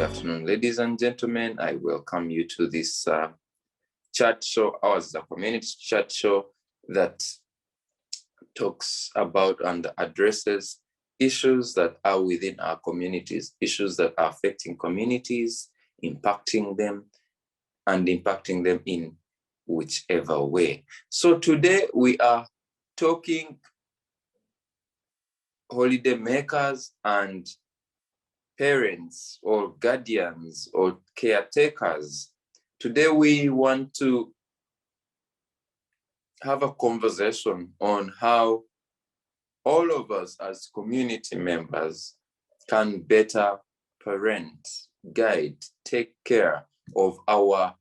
afternoon, ladies and gentlemen. I welcome you to this chat show. Ours is a community chat show that talks about and addresses issues that are within our communities, issues that are affecting communities, impacting them, and impacting them in whichever way. So today we are talking holiday makers and parents or guardians or caretakers. Today we want to have a conversation on how all of us as community members can better parent, guide, take care of our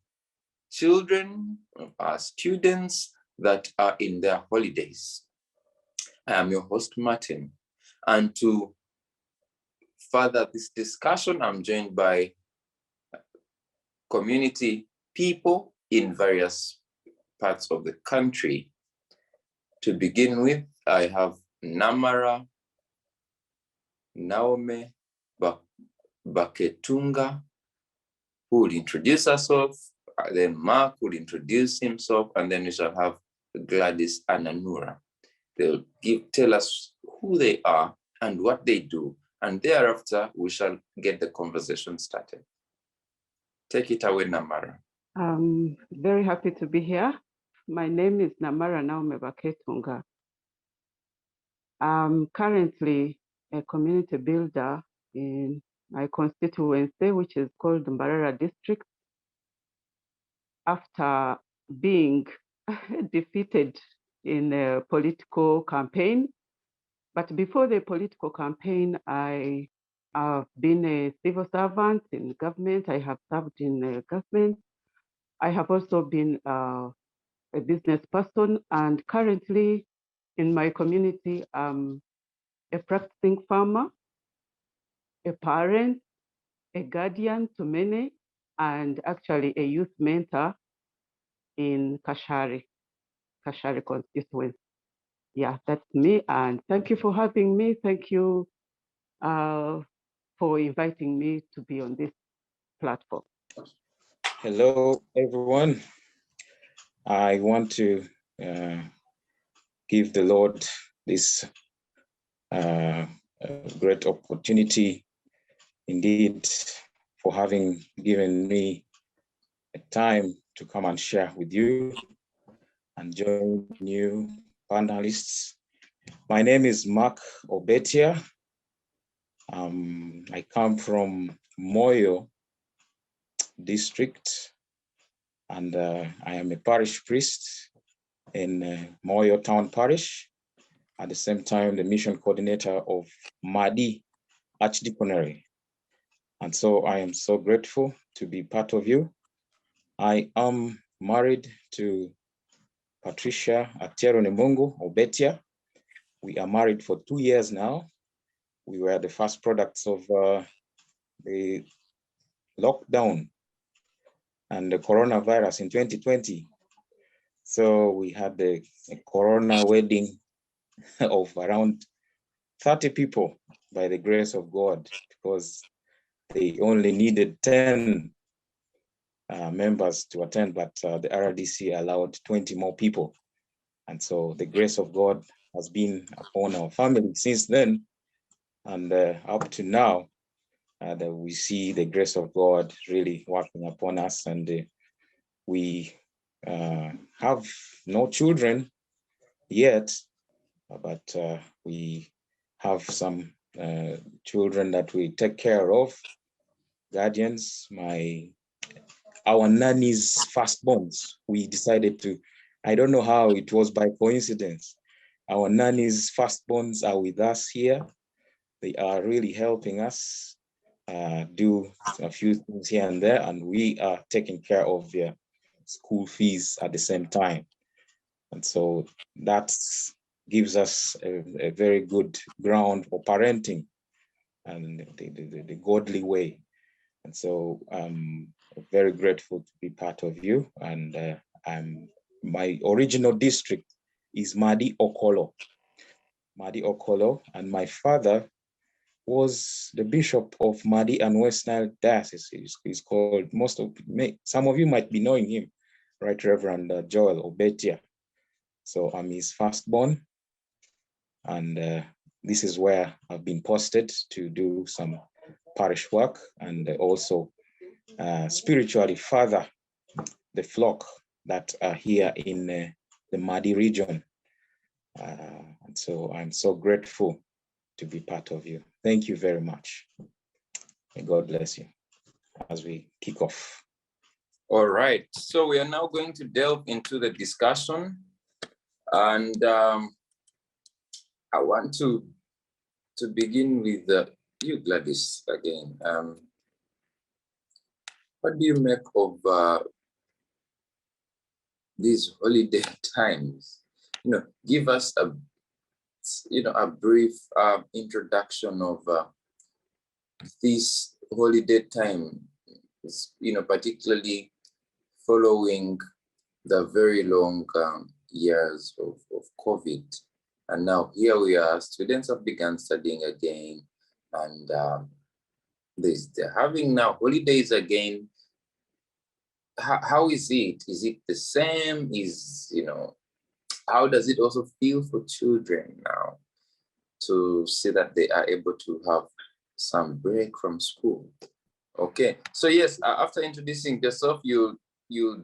children, of our students that are in their holidays. I am your host, Martin, and to further this discussion, I'm joined by community people in various parts of the country. To begin with, I have Namara, Naome, Baketunga, who will introduce herself, then Mark will introduce himself, and then we shall have Gladys and Ananura. They'll tell us who they are and what they do, and thereafter we shall get the conversation started. Take it away, Namara. I'm very happy to be here. My name is Namara Naome Baketunga. I'm currently a community builder in my constituency, which is called Mbarara district, after being defeated in a political campaign. But before the political campaign, I have been a civil servant in government. I have served in government. I have also been a business person, and currently in my community, I'm a practicing farmer, a parent, a guardian to many, and actually a youth mentor in Kashari constituency. Yeah, that's me, and thank you for having me. Thank you for inviting me to be on this platform. Hello, everyone. I want to give the Lord this great opportunity indeed for having given me a time to come and share with you and join new panelists. My name is Mark Obetia. I come from Moyo district, and I am a parish priest in Moyo town parish. At the same time, the mission coordinator of Madi Archdeaconry. And so I am so grateful to be part of you. I am married to Patricia Atiero Nemungu Obetia. We are married for 2 years now. We were the first products of the lockdown and the coronavirus in 2020. So we had a corona wedding of around 30 people by the grace of God, because they only needed 10 members to attend, but the RDC allowed 20 more people. And so the grace of God has been upon our family since then, and up to now, that we see the grace of God really working upon us, and we have no children yet, but we have some children that we take care of, guardians. Our nanny's firstborns, we decided to, I don't know how it was by coincidence, our nanny's firstborns are with us here. They are really helping us do a few things here and there, and we are taking care of their school fees at the same time. And so that gives us a very good ground for parenting and the godly way. And so I'm very grateful to be part of you. And my original district is Madi Okolo, and my father was the bishop of Madi and West Nile Diocese. He's called, some of you might be knowing him, Right Reverend Joel Obetia. So I'm his firstborn, and this is where I've been posted to do some parish work and also spiritually father the flock that are here in the Madi region. And so I'm so grateful to be part of you. Thank you very much. May God bless you as we kick off. All right, so we are now going to delve into the discussion, and I want to begin with you, Gladys, again. What do you make of these holiday times? Give us a brief introduction of this holiday time, particularly following the very long years of COVID. And now here we are, students have begun studying again, and they're having now holidays again. How is it? Is it the same? How does it also feel for children now to see that they are able to have some break from school? Okay, so yes, after introducing yourself, you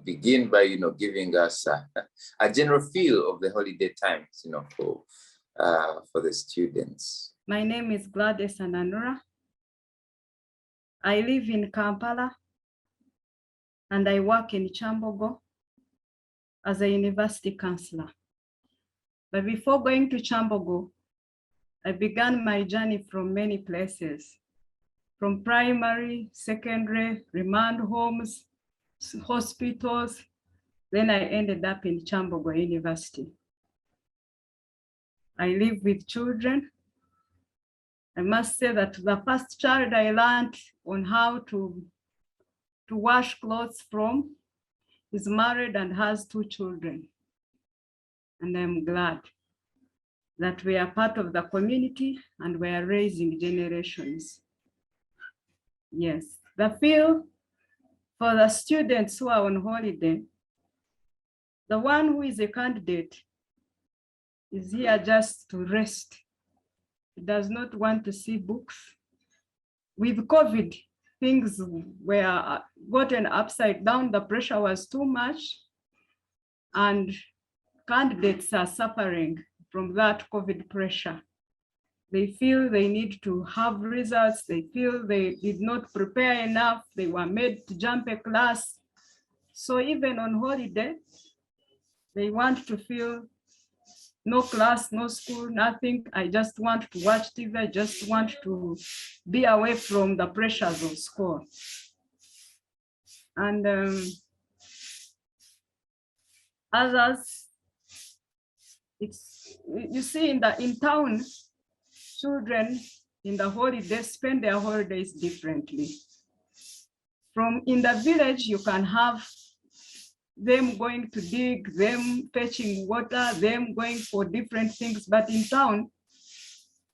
begin by giving us a general feel of the holiday times, for the students. My name is Gladys Ananura. I live in Kampala and I work in Kyambogo as a university counselor. But before going to Kyambogo, I began my journey from many places, from primary, secondary, remand homes, hospitals. Then I ended up in Kyambogo University. I live with children. I must say that the first child I learned on how to wash clothes from is married and has 2 children. And I'm glad that we are part of the community and we are raising generations. Yes, the feel for the students who are on holiday, the one who is a candidate is here just to rest. He does not want to see books. With COVID, things were gotten upside down. The pressure was too much, and candidates are suffering from that COVID pressure. They feel they need to have results. They feel they did not prepare enough. They were made to jump a class. So even on holiday, they want to feel no class, no school, nothing. I just want to watch TV. I just want to be away from the pressures of school. And others, you see in town, children in the holidays spend their holidays differently. In the village, you can have them going to dig, them fetching water, them going for different things. But in town,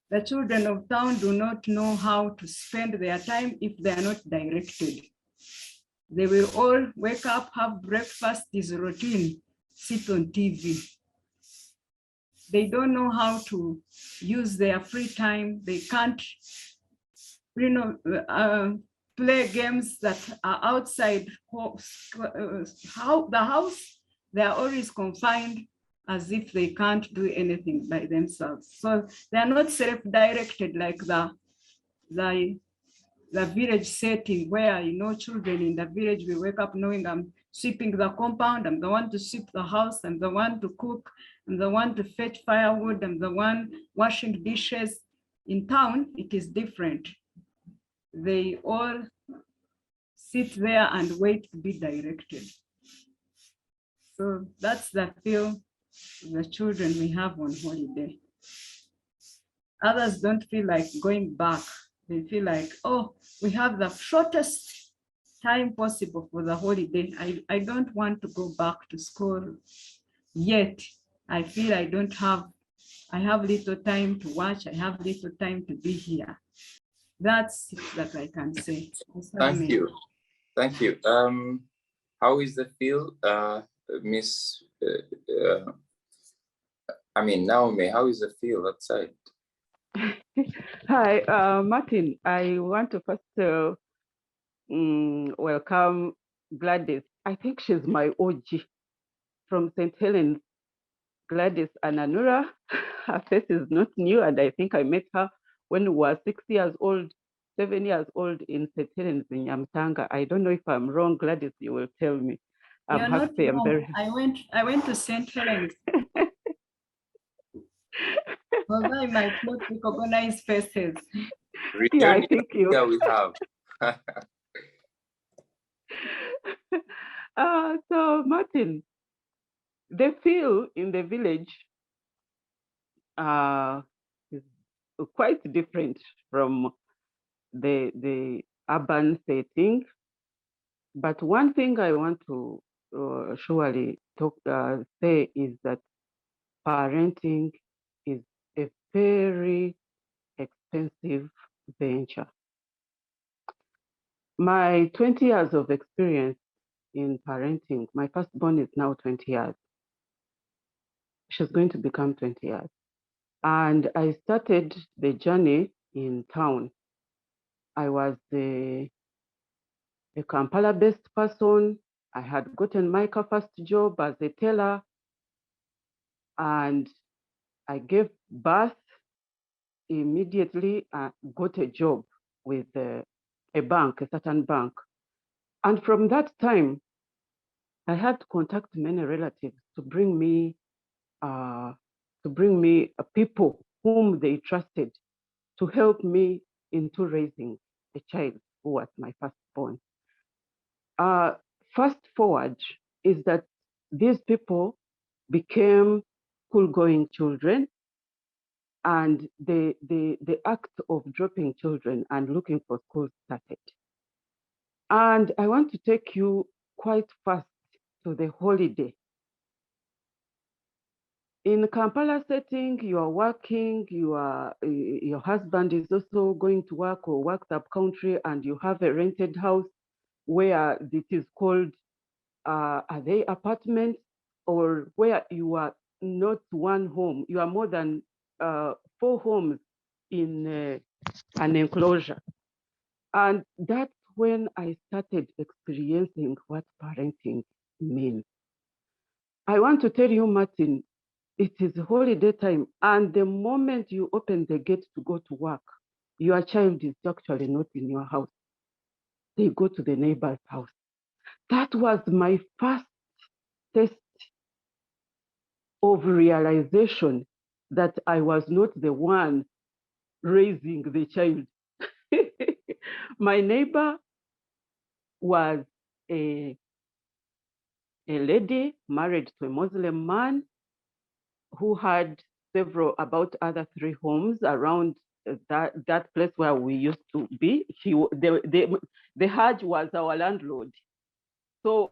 the children of town do not know how to spend their time if they are not directed. They will all wake up, have breakfast, is routine, sit on TV. They don't know how to use their free time. They can't, play games that are outside the house. They are always confined as if they can't do anything by themselves. So they are not self-directed like the village setting where, children in the village will wake up knowing I'm sweeping the compound, I'm the one to sweep the house, I'm the one to cook, I'm the one to fetch firewood, I'm the one washing dishes. In town, it is different. They all sit there and wait to be directed. So that's the feel the children we have on holiday. Others don't feel like going back. They feel like, oh, we have the shortest time possible for the holiday. I don't want to go back to school yet. I feel I have little time to watch. I have little time to be here. That's it that I can say. Thank you. Thank you. How is the field, Miss? Naome, how is the field outside? Hi, Martin. I want to first welcome Gladys. I think she's my OG from St. Helens. Gladys Ananura. Her face is not new, and I think I met her when we were 6 years old, 7 years old in St. Helens in Yamtanga. I don't know if I'm wrong, Gladys, you will tell me. You're not happy. I'm very wrong. I went to St. Helens. Although I might not recognize faces. Yeah, I think you. Yeah, we have. So Martin, the feel in the village is quite different from the urban setting. But one thing I want to surely say is that parenting is a very expensive venture. My 20 years of experience in parenting, my firstborn is now 20 years. She's going to become 20 years. And I started the journey in town. I was a Kampala-based person. I had gotten my first job as a teller, and I gave birth immediately. Got a job with a bank, a certain bank. And from that time, I had to contact many relatives to bring me people whom they trusted to help me into raising a child who was my firstborn. Fast forward is that these people became school-going children, and the act of dropping children and looking for schools started. And I want to take you quite fast to the holiday. In Kampala setting, you are working, your husband is also going to work or works up country, and you have a rented house where it is called, are they apartments, or where you are not one home, you are more than 4 homes in an enclosure. And that's when I started experiencing what parenting means. I want to tell you, Martin, it is holiday time, and the moment you open the gate to go to work, your child is actually not in your house. They go to the neighbor's house. That was my first test of realization that I was not the one raising the child. My neighbor was a lady married to a Muslim man who had about other 3 homes around that place where we used to be. The Hajj was our landlord. So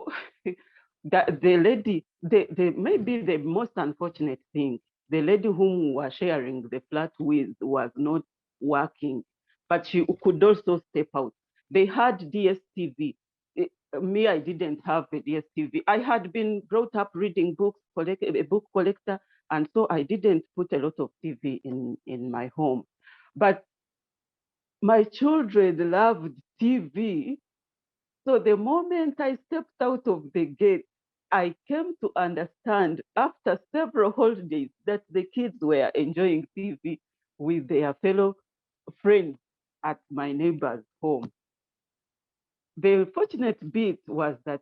the lady, maybe the most unfortunate thing, the lady whom we were sharing the flat with was not working, but she could also step out. They had DSTV. Me, I didn't have a DSTV. I had been brought up reading books, a book collector, and so I didn't put a lot of TV in my home. But my children loved TV. So the moment I stepped out of the gate, I came to understand after several holidays that the kids were enjoying TV with their fellow friends at my neighbor's home. The fortunate bit was that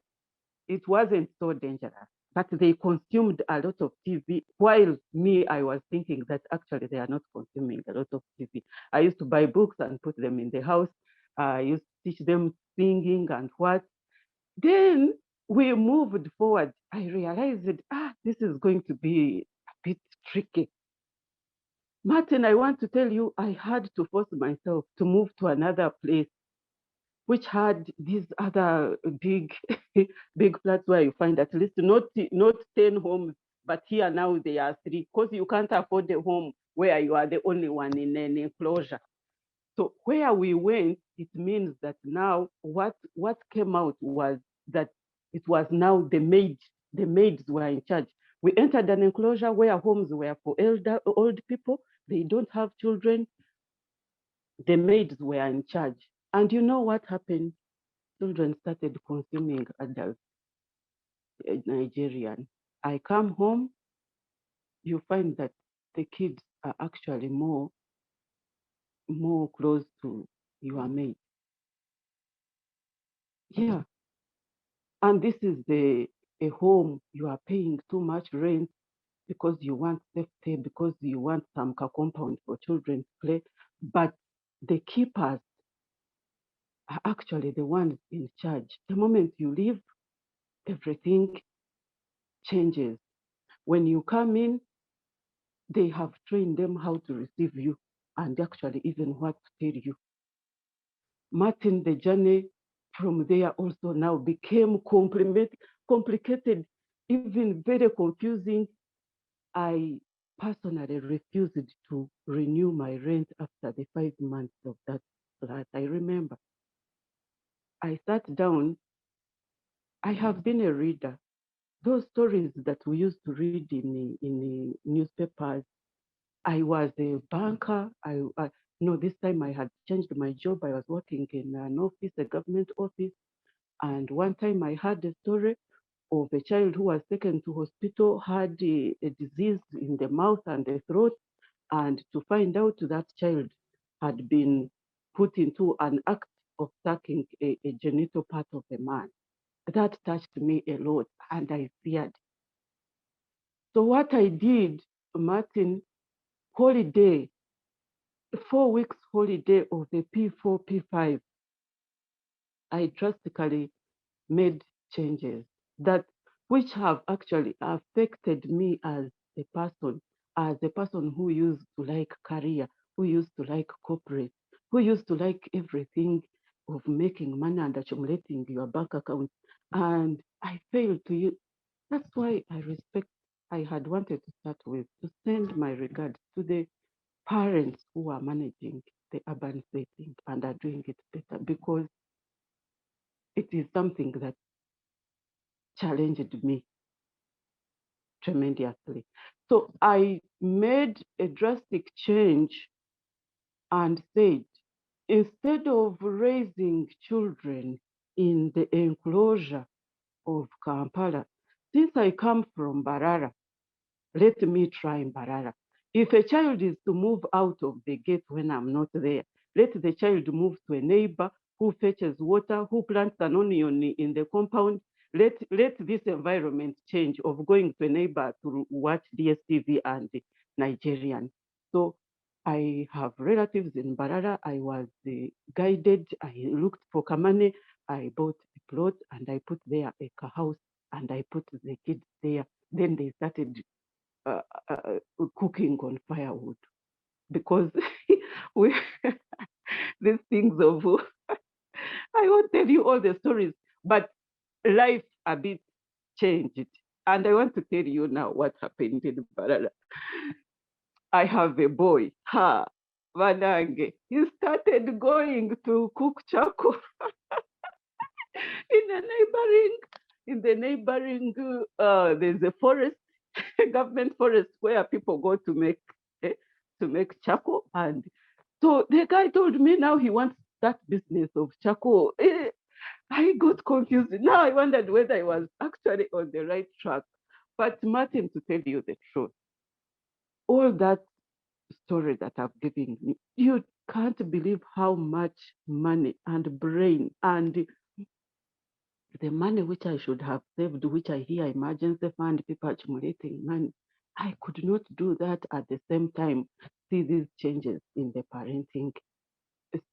it wasn't so dangerous, but they consumed a lot of TV, while me, I was thinking that actually they are not consuming a lot of TV. I used to buy books and put them in the house. I used to teach them singing and what. Then we moved forward. I realized that, this is going to be a bit tricky. Martin, I want to tell you, I had to force myself to move to another place, which had these other big, big flats where you find at least not 10 homes, but here now there are 3, because you can't afford a home where you are the only one in an enclosure. So where we went, it means that now what came out was that it was now the maids were in charge. We entered an enclosure where homes were for old people. They don't have children. The maids were in charge. And you know what happened? Children started consuming adult Nigerian. I come home, you find that the kids are actually more close to your maid. Yeah. And this is a home, you are paying too much rent because you want safety, because you want some compound for children to play. But the keepers are actually the ones in charge. The moment you leave, everything changes. When you come in, they have trained them how to receive you and actually even what to tell you. Martin, the journey from there also now became complicated, even very confusing. I personally refused to renew my rent after the 5 months of that flat. I remember I sat down. I have been a reader. Those stories that we used to read in the newspapers. I was a banker. No, this time I had changed my job. I was working in an office, a government office. And one time I heard a story of a child who was taken to hospital, had a disease in the mouth and the throat. And to find out that child had been put into an act of sucking a genital part of a man. That touched me a lot and I feared. So what I did, Martin, holiday, 4 weeks holiday of the P4, P5, I drastically made changes that which have actually affected me as a person who used to like career, who used to like corporate, who used to like everything of making money and accumulating your bank account. And I failed to use. That's why I had wanted to start with to send my regards to the parents who are managing the urban setting and are doing it better, because it is something that challenged me tremendously. So I made a drastic change and said, instead of raising children in the enclosure of Kampala, since I come from Mbarara, let me try Mbarara. If a child is to move out of the gate when I'm not there, let the child move to a neighbor who fetches water, who plants an onion in the compound. Let this environment change of going to a neighbor to watch DSTV and Nigerian. So I have relatives in Mbarara. I was guided. I looked for Kamane. I bought a plot and I put there a house and I put the kids there. Then they started uh, uh, cooking on firewood because we these things of I won't tell you all the stories, but life a bit changed. And I want to tell you now what happened in Mbarara. I have a boy, Vanange. He started going to cook charcoal in the neighboring, there's a forest, a government forest where people go to make charcoal. And so the guy told me now he wants that business of charcoal. I got confused. Now I wondered whether I was actually on the right track. But Martin, to tell you the truth, all that story that I've given you, you can't believe how much money and brain and the money which I should have saved, which I hear emergency fund, people accumulating money. I could not do that at the same time. See these changes in the parenting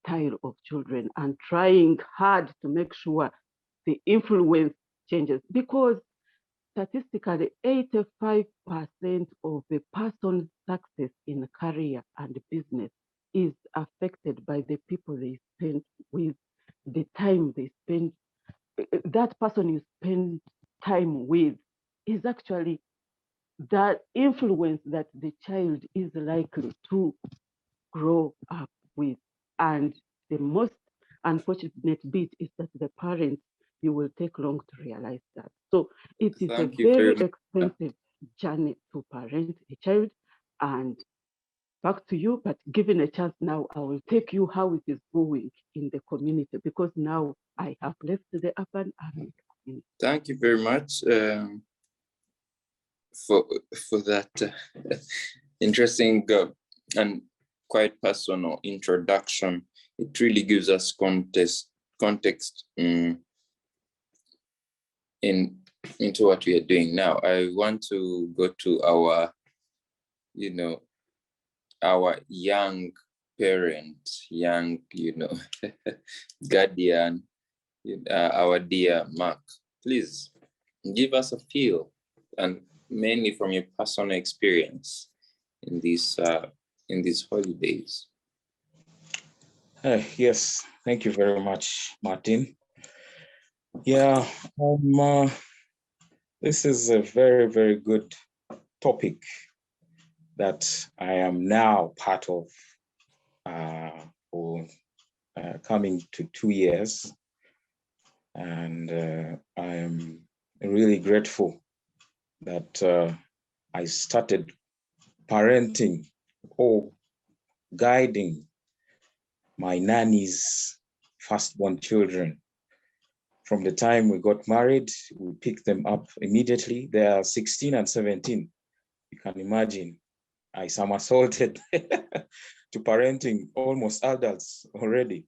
style of children and trying hard to make sure the influence changes, because statistically 85% of the person's success in career and business is affected by the people they spend with, the time they spend. That person you spend time with is actually the influence that the child is likely to grow up with. And the most unfortunate bit is that the parents, you will take long to realize that. So it is Thank a you very very much. expensive journey to parent a child. And back to you, but given a chance now, I will take you how it is going in the community, because now I have left the urban and community. Thank you very much for that interesting and quite personal introduction. It really gives us context into what we are doing now. I want to go to our, our young parent, guardian, our dear Mark. Please give us a feel, and mainly from your personal experience in these holidays. Yes, thank you very much, Martin. Yeah, this is a very, very good topic that I am now part of for coming to 2 years. And I am really grateful that I started parenting or guiding my nanny's firstborn children. From the time we got married, we picked them up immediately. They are 16 and 17. You can imagine, I somersaulted to parenting almost adults already.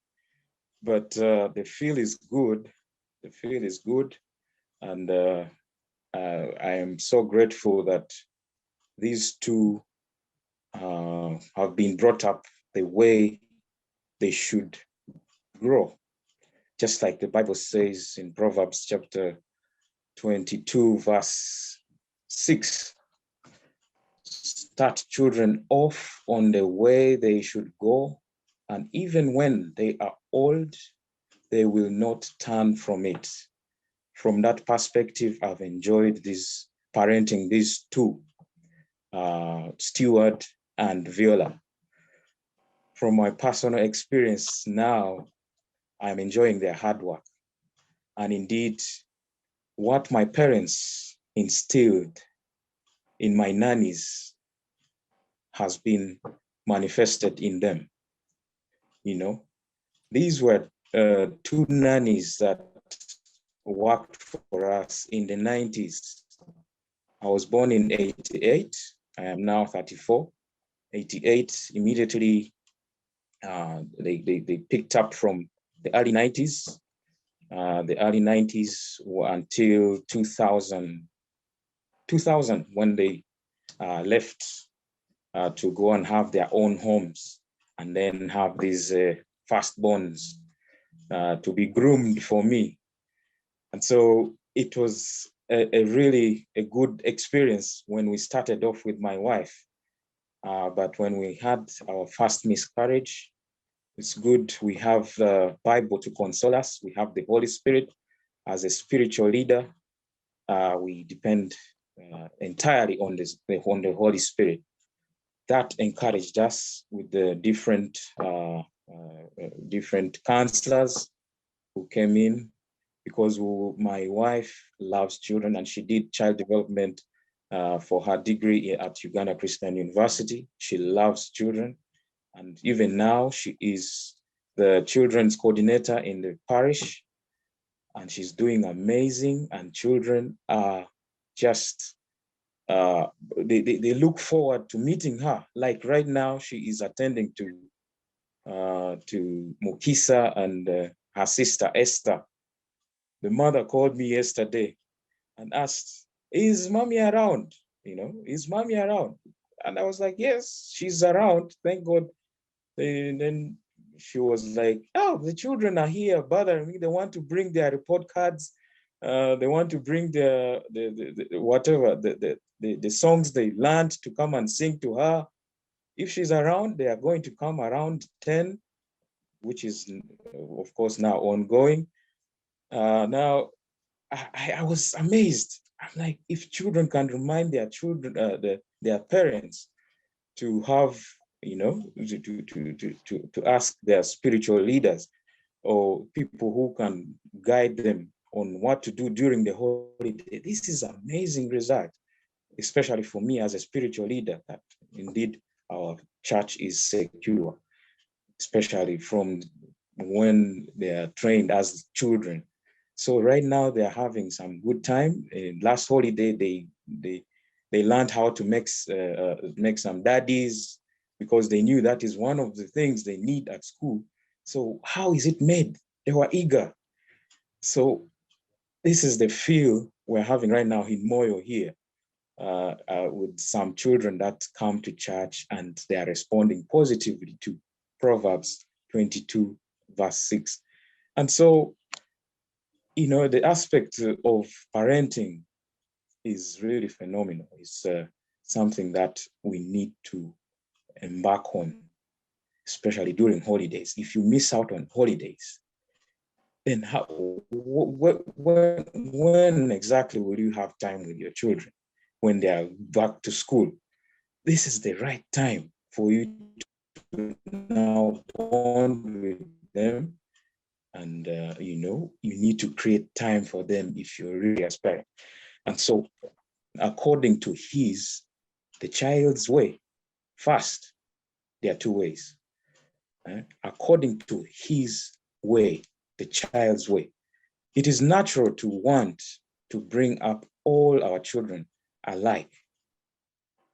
But the feel is good. The feel is good. And I am so grateful that these two have been brought up the way they should grow. Just like the Bible says in Proverbs chapter 22, verse 6, start children off on the way they should go, and even when they are old, they will not turn from it. From that perspective, I've enjoyed this parenting these two, Stuart and Viola. From my personal experience now, I'm enjoying their hard work. And indeed, what my parents instilled in my nannies has been manifested in them. You know, these were two nannies that worked for us in the 90s. I was born in 88. I am now 34. 88, immediately they picked up from the early 90s. The early 90s until 2000 when they left to go and have their own homes, and then have these firstborns to be groomed for me. And so it was a really good experience when we started off with my wife. But when we had our first miscarriage, it's good we have the Bible to console us. We have the Holy Spirit as a spiritual leader. We depend entirely on the Holy Spirit. That encouraged us with the different counselors who came in, because my wife loves children, and she did child development for her degree at Uganda Christian University. She loves children. And even now, she is the children's coordinator in the parish, and she's doing amazing. And children are just, they look forward to meeting her. Like right now, she is attending to Mukisa and her sister, Esther. The mother called me yesterday and asked, is mommy around? Is mommy around? And I was like, yes, she's around, thank God. And then she was like, oh, the children are here bothering me. They want to bring their report cards. They want to bring the whatever, the songs they learned to come and sing to her. If she's around, they are going to come around 10, which is, of course, now ongoing. Now, I was amazed. I'm like, if children can remind their children, their parents to have you know, to ask their spiritual leaders or people who can guide them on what to do during the holiday. This is amazing result, especially for me as a spiritual leader, that indeed our church is secure, especially from when they are trained as children. So right now they're having some good time. Last holiday, they learned how to make some daddies, because they knew that is one of the things they need at school. So how is it made? They were eager. So this is the feel we're having right now in Moyo here, with some children that come to church and they are responding positively to Proverbs 22, verse 6. And so, you know, the aspect of parenting is really phenomenal. It's something that we need to embark on, especially during holidays. If you miss out on holidays, then when exactly will you have time with your children? When they are back to school? This is the right time for you to now bond with them. And, you know, you need to create time for them if you're really aspiring. And so, according to the child's way, first, there are two ways. According to his way, the child's way. It is natural to want to bring up all our children alike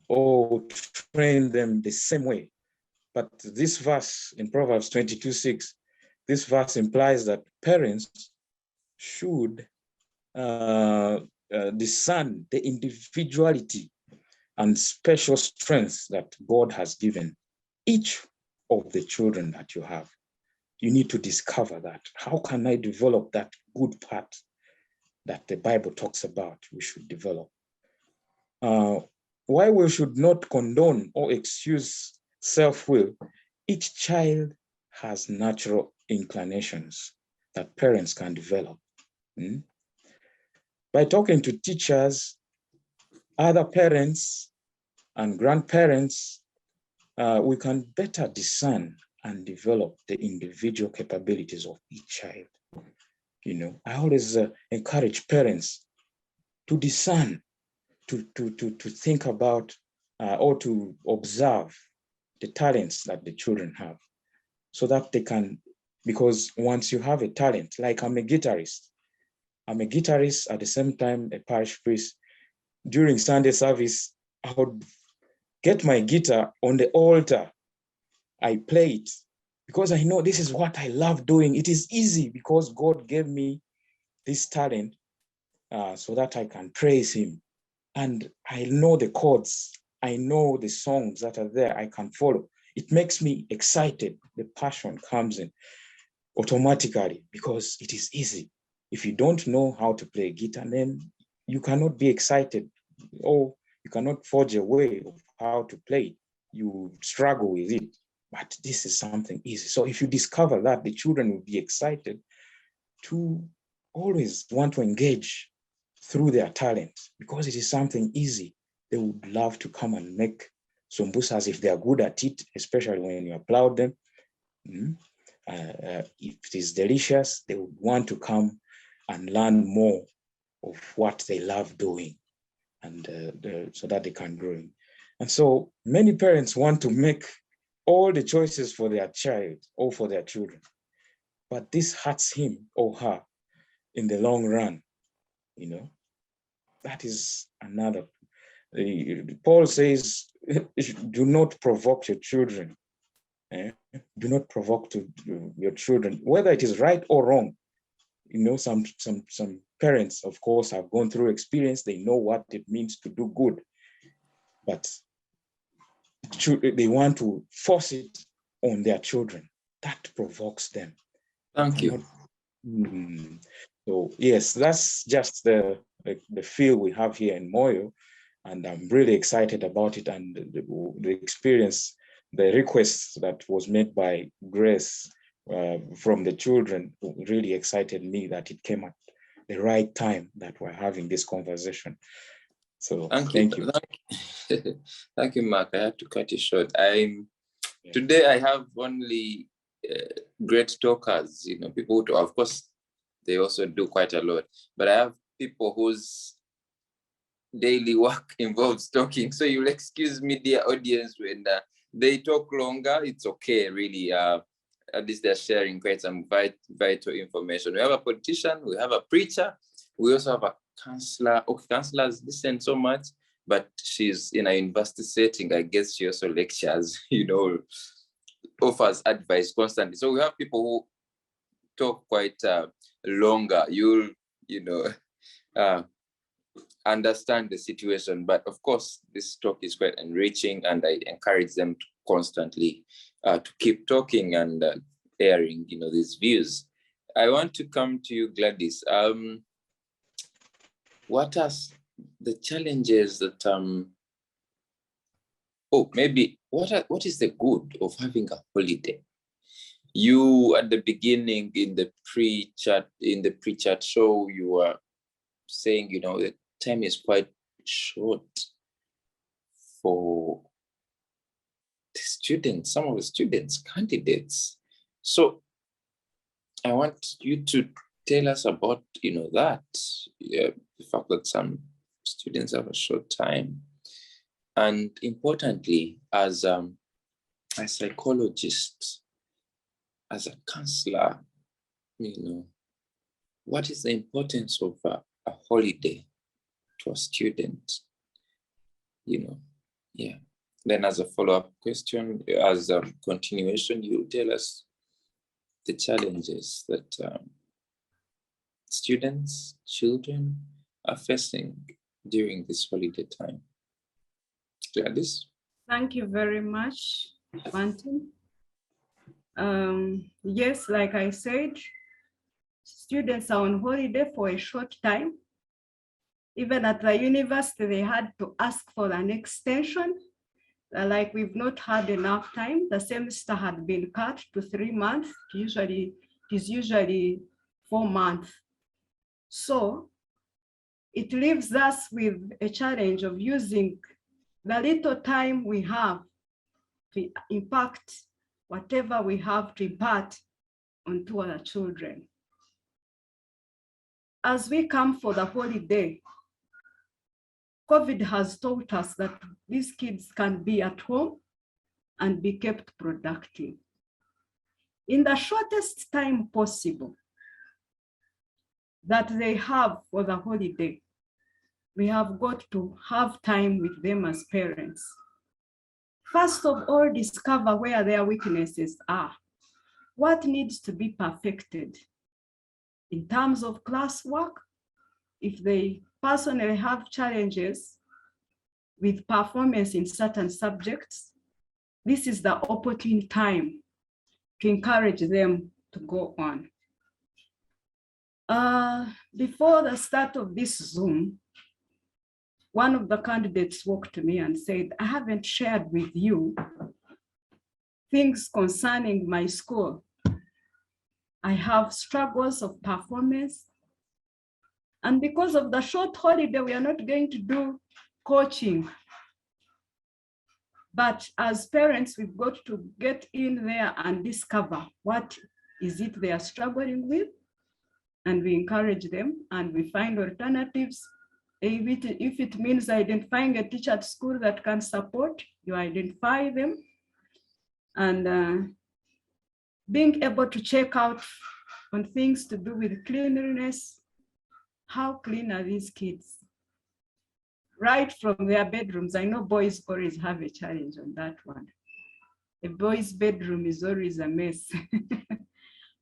or train them the same way. But this verse in Proverbs 22:6, this verse implies that parents should discern the individuality and special strengths that God has given each of the children that you have. You need to discover that. How can I develop that good part that the Bible talks about we should develop? Why we should not condone or excuse self-will, each child has natural inclinations that parents can develop. By talking to teachers, other parents, and grandparents, we can better discern and develop the individual capabilities of each child. You know, I always encourage parents to discern, to think about or to observe the talents that the children have, so that they can, because once you have a talent, like I'm a guitarist at the same time a parish priest. During Sunday service, I would get my guitar on the altar. I play it because I know this is what I love doing. It is easy because God gave me this talent so that I can praise him. And I know the chords. I know the songs that are there. I can follow. It makes me excited. The passion comes in automatically because it is easy. If you don't know how to play guitar, then you cannot be excited, or you cannot forge a way of how to play it. You struggle with it. But this is something easy. So if you discover that, the children will be excited to always want to engage through their talent because it is something easy. They would love to come and make sumbusas if they are good at it, especially when you applaud them. If it is delicious, they would want to come and learn more of what they love doing, and so that they can grow. And so many parents want to make all the choices for their child or for their children, but this hurts him or her in the long run. You know, that is another. Paul says, do not provoke your children. Do not provoke your children, whether it is right or wrong. You know, some parents, of course, have gone through experience. They know what it means to do good, but they want to force it on their children. That provokes them. Thank you. So yes, that's just the feel we have here in Moyo, and I'm really excited about it, and the experience, the request that was made by Grace from the children really excited me, that it came at the right time that we're having this conversation. So thank you. Thank you, Mark. I had to cut it short. I'm Yeah. Today I have only great talkers, people who, of course, they also do quite a lot, but I have people whose daily work involves talking. So you'll excuse me, dear audience, when they talk longer, it's okay, really. At least they're sharing quite some vital information. We have a politician, we have a preacher, we also have a counselor. Okay, counselors listen so much, but she's in a university setting. I guess she also lectures, offers advice constantly. So we have people who talk quite longer. You'll, understand the situation. But of course, this talk is quite enriching, and I encourage them to constantly to keep talking and airing, these views. I want to come to you, Gladys. What are the challenges that what is the good of having a holiday? You at the beginning in the pre-chat show, you were saying, the time is quite short for the students, some of the students, candidates. So I want you to tell us about, that, the fact that some students have a short time. And importantly, as a psychologist, as a counselor, what is the importance of a holiday to a student? Then as a follow-up question, as a continuation, you tell us the challenges that students, children are facing during this holiday time. Gladys? Thank you very much, Martin. Yes, like I said, students are on holiday for a short time. Even at the university, they had to ask for an extension. Like we've not had enough time. The semester had been cut to 3 months. It is usually 4 months. So it leaves us with a challenge of using the little time we have to impact whatever we have to impart onto our children. As we come for the holiday, COVID has taught us that these kids can be at home and be kept productive. In the shortest time possible that they have for the holiday, we have got to have time with them as parents. First of all, discover where their weaknesses are. What needs to be perfected in terms of classwork? If they personally have challenges with performance in certain subjects, this is the opportune time to encourage them to go on. Before the start of this Zoom, one of the candidates walked to me and said, I haven't shared with you things concerning my school. I have struggles of performance. And because of the short holiday, we are not going to do coaching. But as parents, we've got to get in there and discover what is it they are struggling with. And we encourage them and we find alternatives. If it means identifying a teacher at school that can support, you identify them. And being able to check out on things to do with cleanliness. How clean are these kids? Right from their bedrooms. I know boys always have a challenge on that one. A boy's bedroom is always a mess.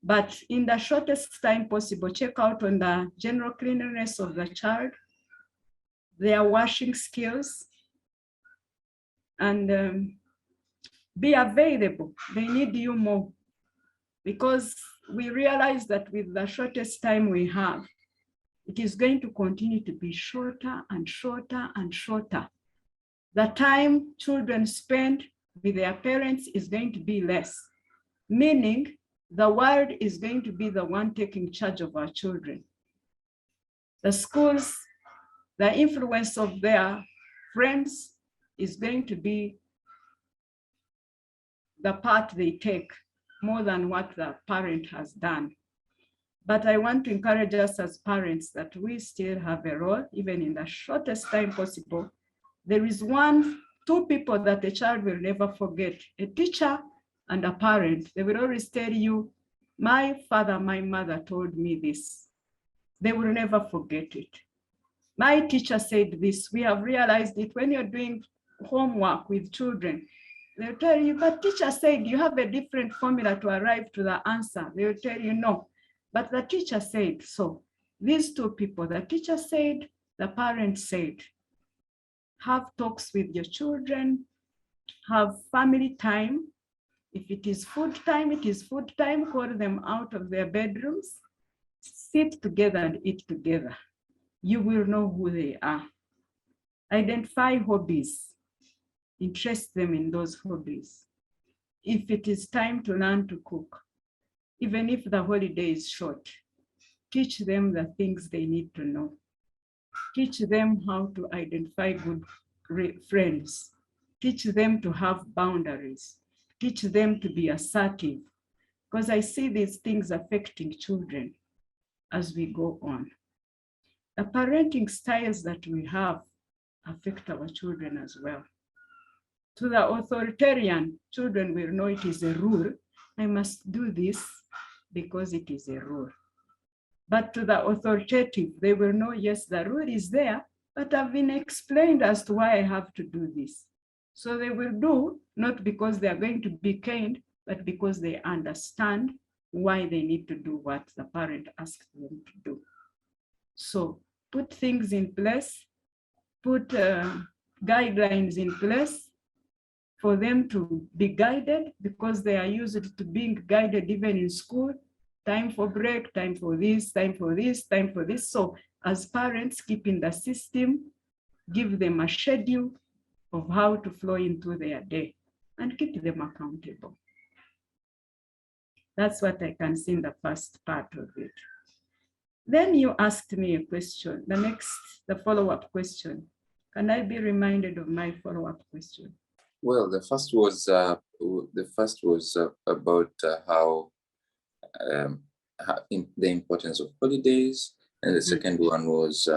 But in the shortest time possible, check out on the general cleanliness of the child, their washing skills, and be available. They need you more because we realize that with the shortest time we have, it is going to continue to be shorter and shorter and shorter. The time children spend with their parents is going to be less, meaning the world is going to be the one taking charge of our children. The schools, the influence of their friends is going to be the part they take more than what the parent has done. But I want to encourage us as parents that we still have a role, even in the shortest time possible. There is two people that a child will never forget, a teacher and a parent. They will always tell you, my father, my mother told me this. They will never forget it. My teacher said this. We have realized it when you're doing homework with children. They'll tell you, but teacher said you have a different formula to arrive to the answer. They'll tell you no, but the teacher said so. These two people, the teacher said, the parent said. Have talks with your children, have family time. If it is food time, it is food time. Call them out of their bedrooms, sit together and eat together. You will know who they are. Identify hobbies. Interest them in those hobbies. If it is time to learn to cook, even if the holiday is short, teach them the things they need to know. Teach them how to identify good friends. Teach them to have boundaries. Teach them to be assertive. Because I see these things affecting children as we go on. The parenting styles that we have affect our children as well. To the authoritarian, children will know it is a rule. I must do this because it is a rule. But to the authoritative, they will know, yes, the rule is there, but I've been explained as to why I have to do this. So they will do, not because they are going to be caned, but because they understand why they need to do what the parent asked them to do. So put things in place, put guidelines in place for them to be guided, because they are used to being guided even in school. Time for break, time for this, time for this, time for this. So as parents, keep in the system, give them a schedule of how to flow into their day and keep them accountable. That's what I can see in the first part of it. Then you asked me a question, the follow-up question. Can I be reminded of my follow-up question? Well, the first was about the importance of holidays, and the second one was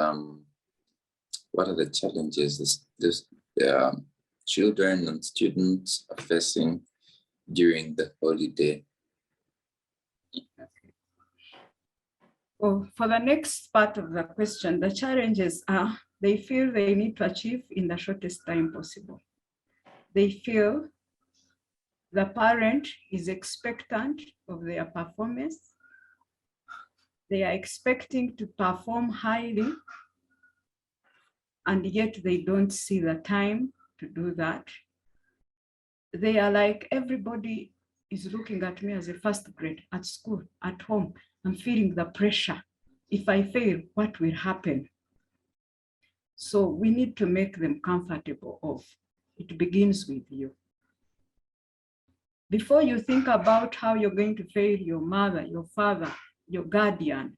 what are the challenges children and students are facing during the holiday. Okay. Well, for the next part of the question, the challenges are they feel they need to achieve in the shortest time possible. They feel the parent is expectant of their performance. They are expecting to perform highly, and yet they don't see the time to do that. They are like, everybody is looking at me as a first grade at school, at home. I'm feeling the pressure. If I fail, what will happen? So we need to make them comfortable of it begins with you. Before you think about how you're going to fail your mother, your father, your guardian,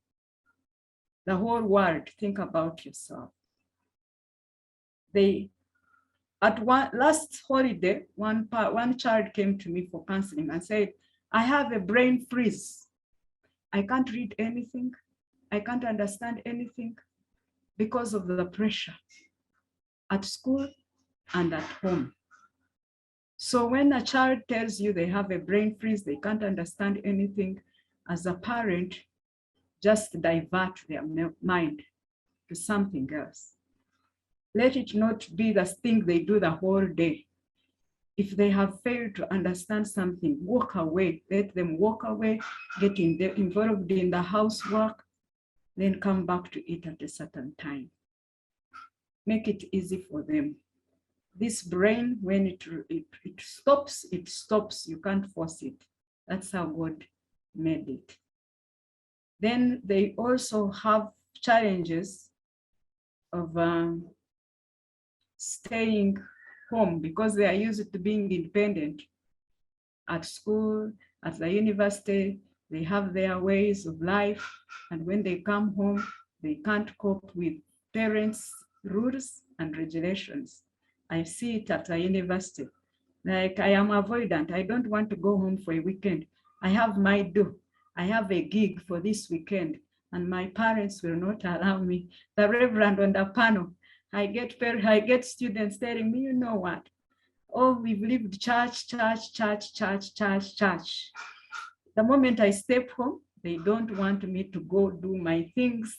the whole world, think about yourself. Last holiday, one child came to me for counseling and said, I have a brain freeze. I can't read anything. I can't understand anything because of the pressure at school and at home. So when a child tells you they have a brain freeze, they can't understand anything, as a parent, just divert their mind to something else. Let it not be the thing they do the whole day. If they have failed to understand something, walk away. Let them walk away, get involved in the housework, then come back to it at a certain time. Make it easy for them. This brain, when it stops, it stops. You can't force it. That's how God made it. Then they also have challenges of staying home because they are used to being independent. At school, at the university, they have their ways of life. And when they come home, they can't cope with parents' rules and regulations. I see it at the university. Like I am avoidant. I don't want to go home for a weekend. I have my do. I have a gig for this weekend, and my parents will not allow me. The reverend on the panel, I get students telling me, you know what? Oh, we've lived church. The moment I step home, they don't want me to go do my things.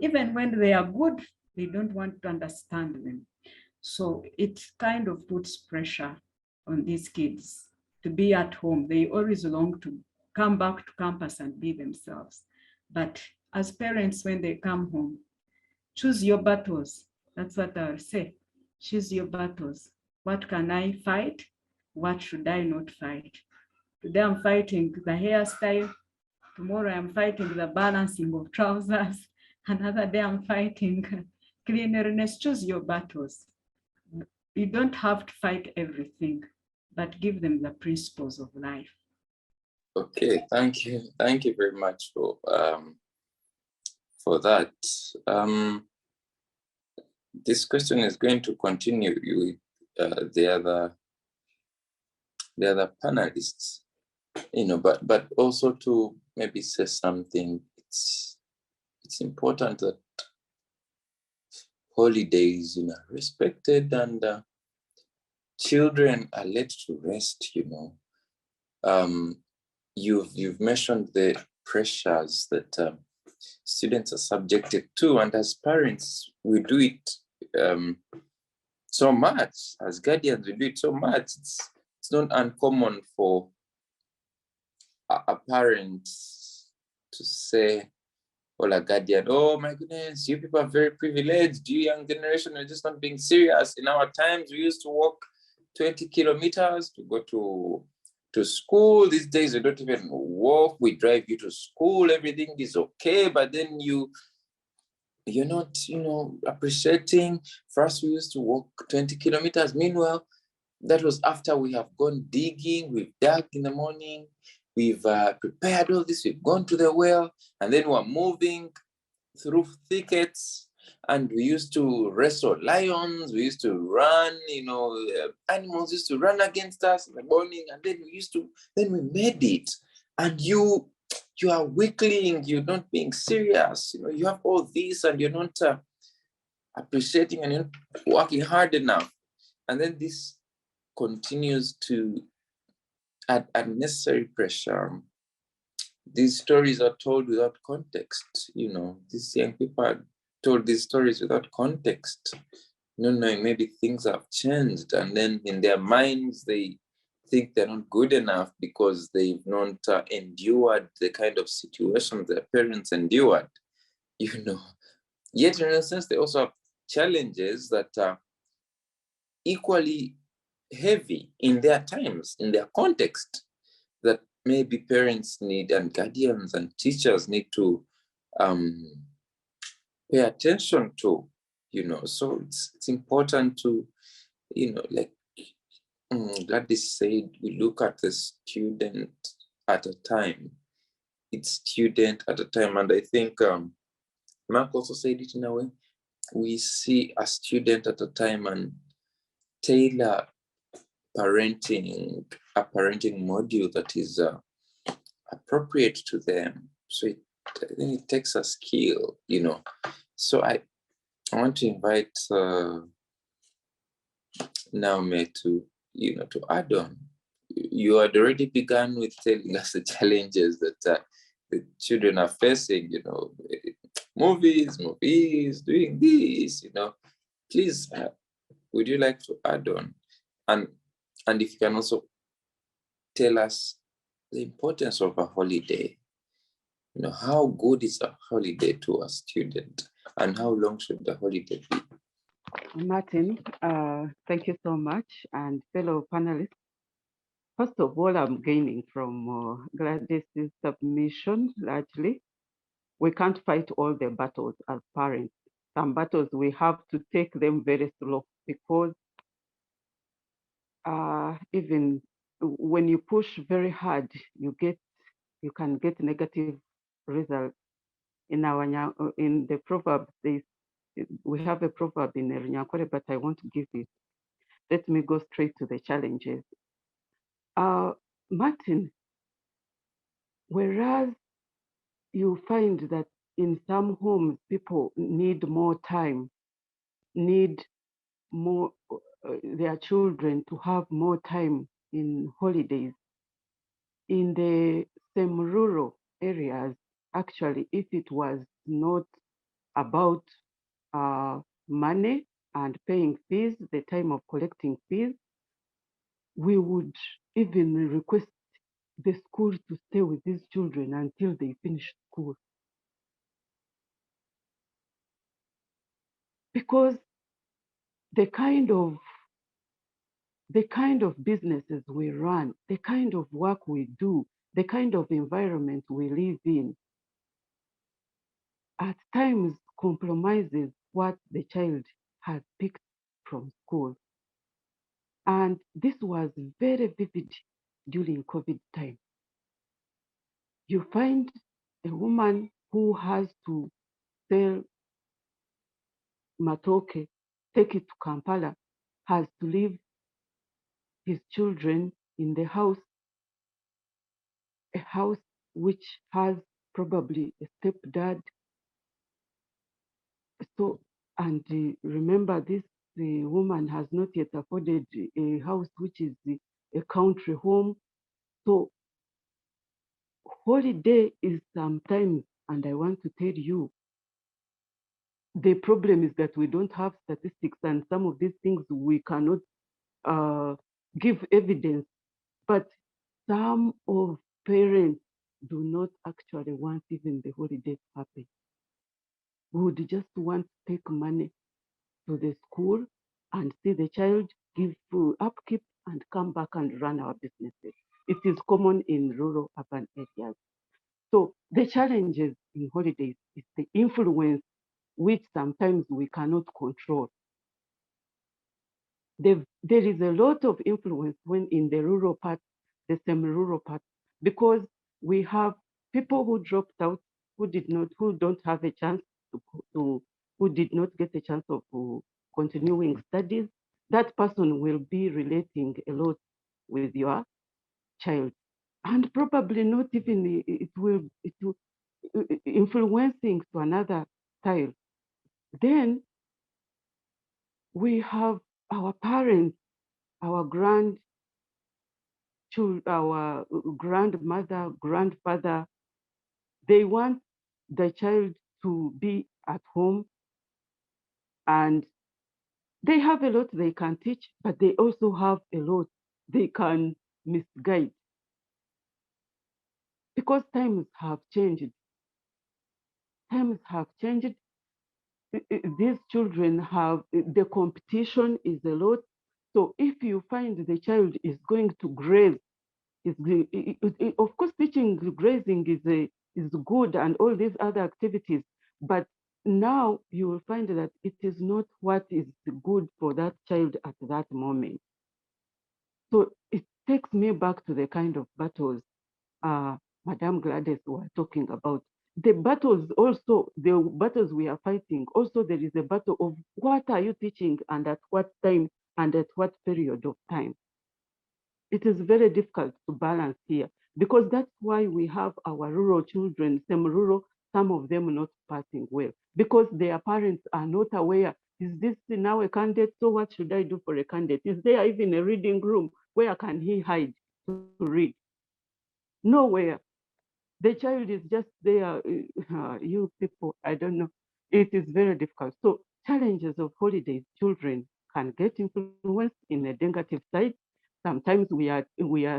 Even when they are good, they don't want to understand them. So it kind of puts pressure on these kids to be at home. They always long to come back to campus and be themselves. But as parents, when they come home, choose your battles. That's what I'll say. Choose your battles. What can I fight? What should I not fight? Today I'm fighting the hairstyle. Tomorrow I'm fighting the balancing of trousers. Another day I'm fighting cleanliness. Choose your battles. You don't have to fight everything, but give them the principles of life. Okay, thank you very much for that. This question is going to continue with the other panelists, but also to maybe say something. It's important that holidays, are respected, and children are let to rest. You've mentioned the pressures that students are subjected to, and as parents, we do it so much. As guardians, we do it so much. It's not uncommon for a parent to say, or a guardian, oh my goodness, you people are very privileged. You young generation are just not being serious. In our times, we used to walk 20 kilometers to go to school. These days, we don't even walk. We drive you to school. Everything is okay. But then you're not, appreciating. First, we used to walk 20 kilometers. Meanwhile, that was after we have gone digging. We've dug in the morning. We've prepared all this. We've gone to the well. And then we're moving through thickets. And we used to wrestle lions. We used to run, animals used to run against us in the morning. And then we made it. And you are weakling, you're not being serious. You have all this and you're not appreciating and you're not working hard enough. And then this continues to add unnecessary pressure. These stories are told without context. These young people are told these stories without context. Knowing maybe things have changed, and then in their minds they think they're not good enough because they've not endured the kind of situations their parents endured. Yet in a sense they also have challenges that are equally heavy in their times, in their context, that maybe parents need and guardians and teachers need to pay attention to. So it's important to, like Gladys said, we look at the student at a time. It's student at a time. And I think Mark also said it in a way. We see a student at a time and tailor a parenting module that is appropriate to them. So I think it takes a skill, So I want to invite Naome to add on. You had already begun with telling us the challenges that the children are facing, movies, doing this, Please, would you like to add on? And if you can also tell us the importance of a holiday. How good is a holiday to a student, and how long should the holiday be? Martin, thank you so much, and fellow panelists. First of all, I'm gaining from Gladys' submission largely. We can't fight all the battles as parents. Some battles we have to take them very slow, because even when you push very hard, you can get negative results. In the proverb, we have a proverb in Runyankore, but I want to give it. Let me go straight to the challenges. Martin, whereas you find that in some homes, people need more time, need more, their children to have more time in holidays. In the same rural areas, actually, if it was not about money and paying fees, the time of collecting fees, we would even request the school to stay with these children until they finish school. Because the kind of businesses we run, the kind of work we do, the kind of environment we live in, at times compromises what the child has picked from school. And this was very vivid during COVID time. You find a woman who has to sell matoke, take it to Kampala, has to leave his children in the house, a house which has probably a stepdad. So, and remember, this woman has not yet afforded a house which is a country home. So, holiday is sometimes, and I want to tell you, the problem is that we don't have statistics, and some of these things we cannot give evidence. But some of parents do not actually want even the holiday to happen. We would just want to take money to the school and see the child, give full upkeep, and come back and run our businesses. It is common in rural urban areas. So the challenges in holidays is the influence which sometimes we cannot control. There is a lot of influence when in the rural part, the semi-rural part, because we have people who dropped out, who don't have a chance who did not get a chance of continuing studies. That person will be relating a lot with your child, and probably not even it will influencing to another style. Then we have our parents, our our grandmother, grandfather. They want the child to be at home, and they have a lot they can teach, but they also have a lot they can misguide, because times have changed. Times have changed. These children have, the competition is a lot. So if you find the child is going to graze, of course, teaching grazing is good and all these other activities, but now you will find that it is not what is good for that child at that moment. So it takes me back to the kind of battles Madame Gladys were talking about. The battles also, the battles we are fighting, also there is a battle of what are you teaching and at what time and at what period of time. It is very difficult to balance here, because that's why we have our rural children, semi-rural, some of them not passing well, because their parents are not aware. Is this now a candidate? So what should I do for a candidate? Is there even a reading room? Where can he hide to read? Nowhere. The child is just there. You people, I don't know. It is very difficult. So challenges of holidays, children can get influenced in a negative side. Sometimes we are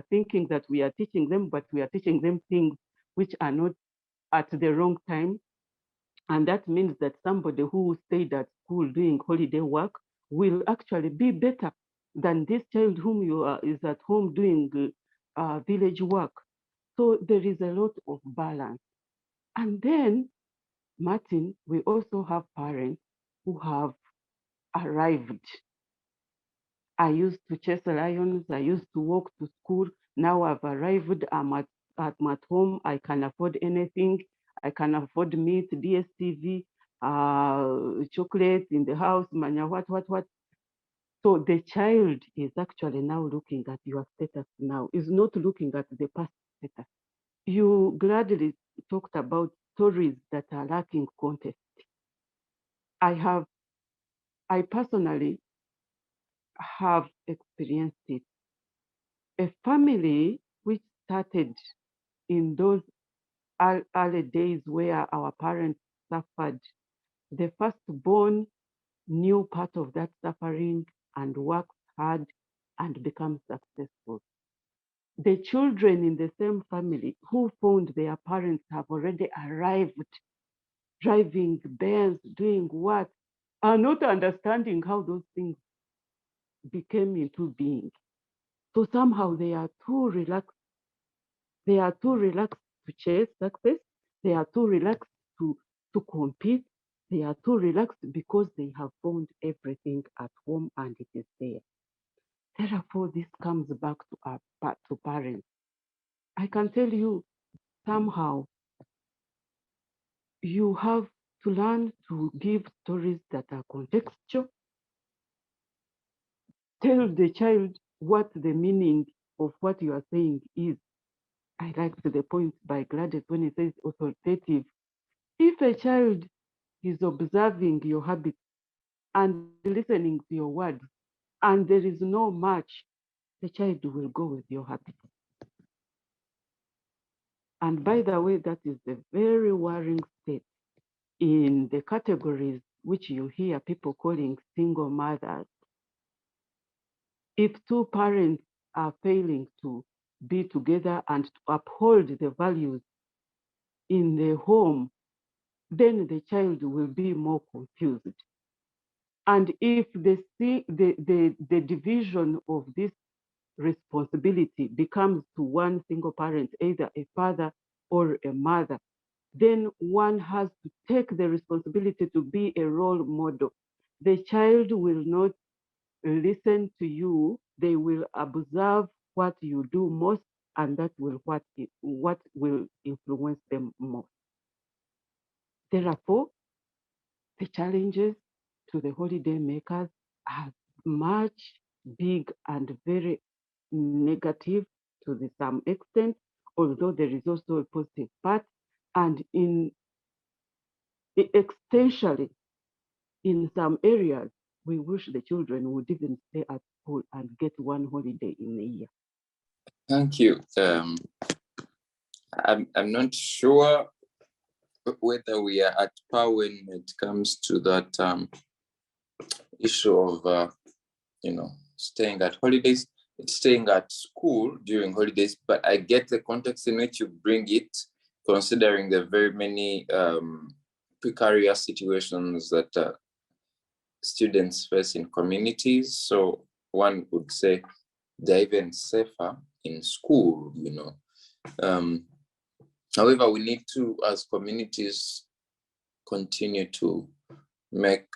thinking that we are teaching them, but we are teaching them things which are not at the wrong time. And that means that somebody who stayed at school doing holiday work will actually be better than this child whom is at home doing village work. So there is a lot of balance. And then, Martin, we also have parents who have arrived. I used to chase lions. I used to walk to school. Now I've arrived. I'm at home. I can afford anything. I can afford meat, DSTV, chocolate in the house, manya, what. So the child is actually now looking at your status now, is not looking at the past status. You gladly talked about stories that are lacking context. I personally have experienced it. A family which started in those early days where our parents suffered, the firstborn knew part of that suffering and worked hard and become successful. The children in the same family who found their parents have already arrived, driving Benz, doing what, are not understanding how those things became into being. So somehow they are too relaxed. They are too relaxed to chase success. They are too relaxed to compete. They are too relaxed because they have found everything at home and it is there. Therefore, this comes back to parents. I can tell you, somehow, you have to learn to give stories that are contextual. Tell the child what the meaning of what you are saying is. I like the point by Gladys when it says authoritative. If a child is observing your habits and listening to your words, and there is no match, the child will go with your habits. And by the way, that is a very worrying state in the categories which you hear people calling single mothers. If two parents are failing to be together and to uphold the values in the home, then the child will be more confused. And if the division of this responsibility becomes to one single parent, either a father or a mother, then one has to take the responsibility to be a role model. The child will not listen to you, they will observe what you do most, and that will what will influence them most. Therefore, the challenges to the holiday makers are much big and very negative to some extent, although there is also a positive part. And essentially, in some areas, we wish the children would even stay at school and get one holiday in a year. Thank you. I'm not sure whether we are at par when it comes to that issue of staying at holidays. It's staying at school during holidays, but I get the context in which you bring it, considering the very many precarious situations that students face in communities. So one would say they're even safer in school, However, we need to, as communities, continue to make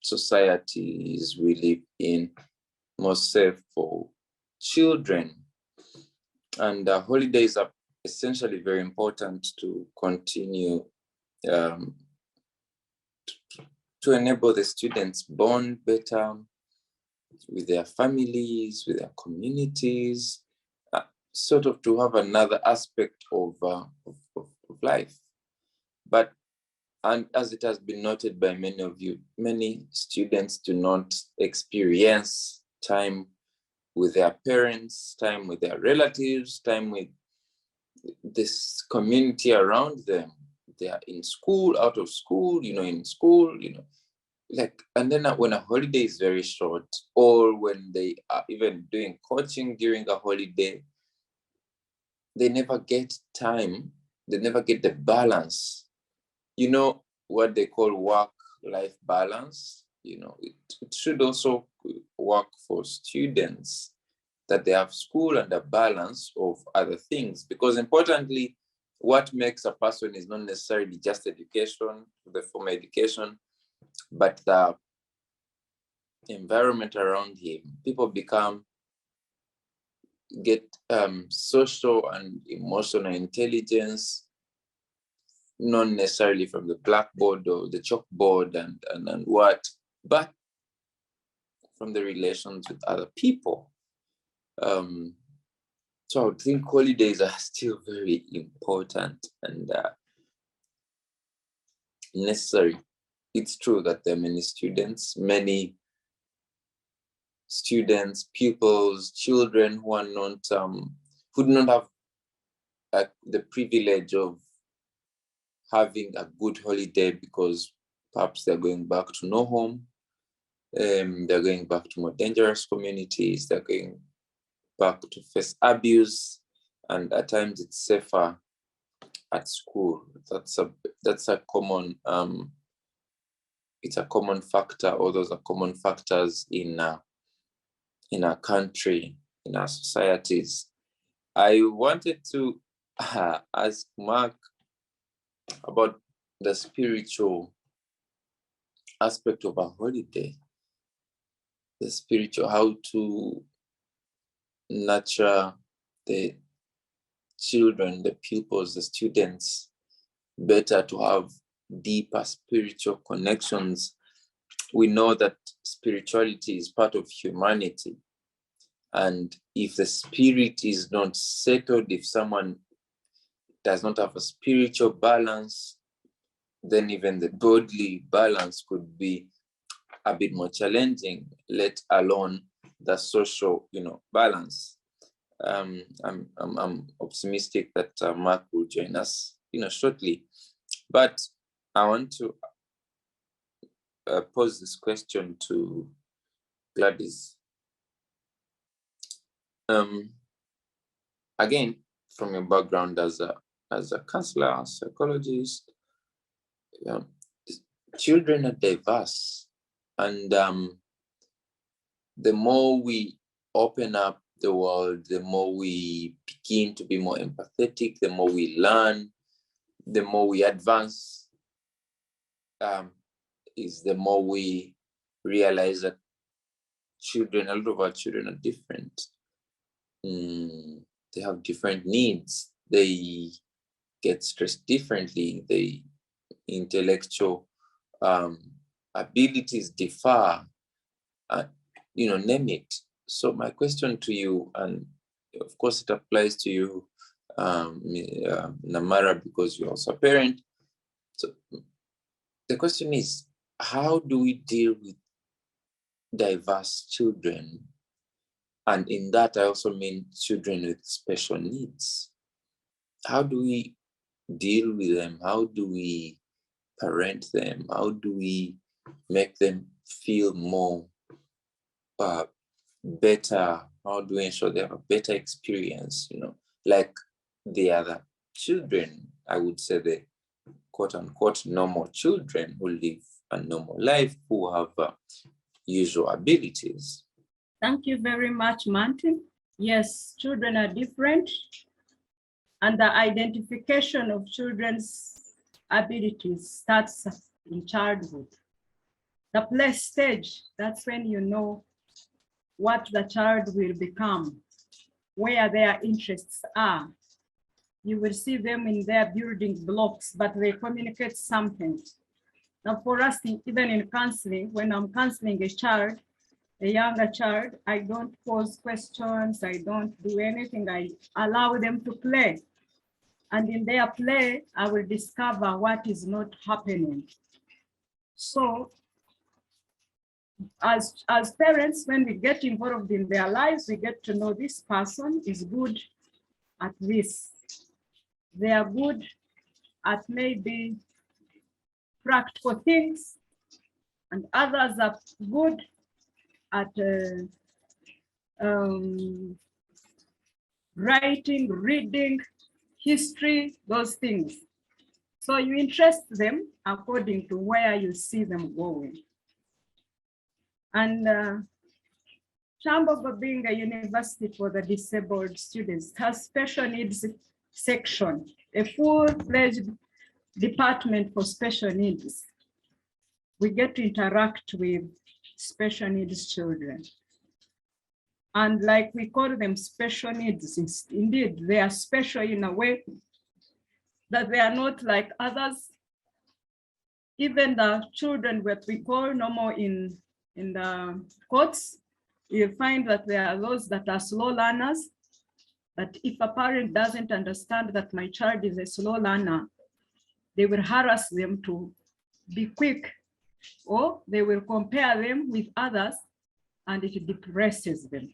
societies we live in more safe for children. And holidays are essentially very important to continue to enable the students bond better with their families, with their communities, sort of to have another aspect of life. And as it has been noted by many of you, many students do not experience time with their parents, time with their relatives, time with this community around them. They are in school, out of school, in school, and then when a holiday is very short, or when they are even doing coaching during a holiday, they never get time, they never get the balance. What they call work-life balance, it should also work for students, that they have school and a balance of other things. Because importantly, what makes a person is not necessarily just education, the formal education, but the environment around him. People get social and emotional intelligence, not necessarily from the blackboard or the chalkboard and what, but from the relations with other people. So I think holidays are still very important and necessary. It's true that there are many students, pupils, children who are not, who do not have the privilege of having a good holiday because perhaps they're going back to no home, they're going back to more dangerous communities, they're going back to face abuse, and at times it's safer at school. That's a common it's a common factor, or those are common factors in our country, in our societies. I wanted to ask Mark about the spiritual aspect of a holiday, the spiritual, how to nurture the children, the pupils, the students better to have deeper spiritual connections. We know that spirituality is part of humanity. And if the spirit is not settled, if someone does not have a spiritual balance, then even the bodily balance could be a bit more challenging, let alone the social, balance. I'm optimistic that Mark will join us, shortly. But I want to pose this question to Gladys. Again, from your background as a counselor, a psychologist, children are diverse, and the more we open up the world, the more we begin to be more empathetic, the more we learn, the more we advance, is the more we realize that a lot of our children are different. They have different needs. They get stressed differently. The intellectual abilities differ, name it. So my question to you, and of course it applies to you, Namara, because you're also a parent. So the question is, how do we deal with diverse children? And in that, I also mean children with special needs. How do we deal with them? How do we parent them? How do we make them feel more better? How do we ensure they have a better experience, like the other children? I would say the quote unquote normal children who live a normal life, who have usual abilities. Thank you very much, Martin. Yes, children are different, and the identification of children's abilities starts in childhood. The play stage, that's when you know what the child will become, where their interests are. You will see them in their building blocks, but they communicate something. Now for us, even in counseling, when I'm counseling a child, a younger child, I don't pose questions, I don't do anything, I allow them to play. And in their play, I will discover what is not happening. So as parents, when we get involved in their lives, we get to know this person is good at this. They are good at maybe practical things, and others are good at writing, reading, history, those things. So you interest them according to where you see them going. And Kyambogo, being a university for the disabled students, has special needs section, a full-fledged department for special needs. We get to interact with special needs children. And like we call them special needs, indeed, they are special in a way that they are not like others. Even the children that we call normal in in the courts, you'll find that there are those that are slow learners, that if a parent doesn't understand that my child is a slow learner, they will harass them to be quick, or they will compare them with others, and it depresses them.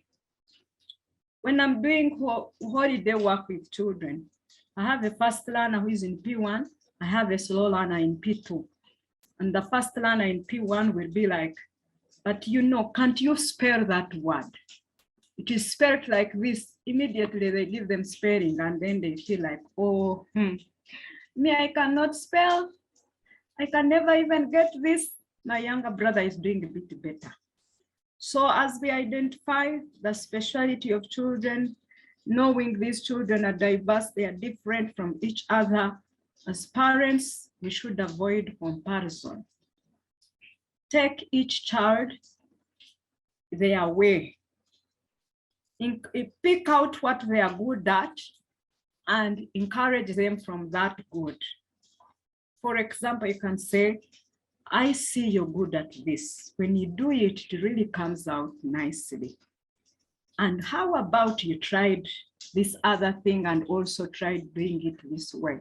When I'm doing holiday work with children, I have a fast learner who is in P1, I have a slow learner in P2. And the fast learner in P1 will be like, but you know, can't you spell that word? It is spelled like this. Immediately they give them spelling, and then they feel like, oh, me, I cannot spell. I can never even get this. My younger brother is doing a bit better. So as we identify the speciality of children, knowing these children are diverse, they are different from each other, as parents, we should avoid comparison. Take each child their way. Pick out what they are good at and encourage them from that good. For example, you can say, I see you're good at this. When you do it, it really comes out nicely. And how about you tried this other thing and also tried doing it this way?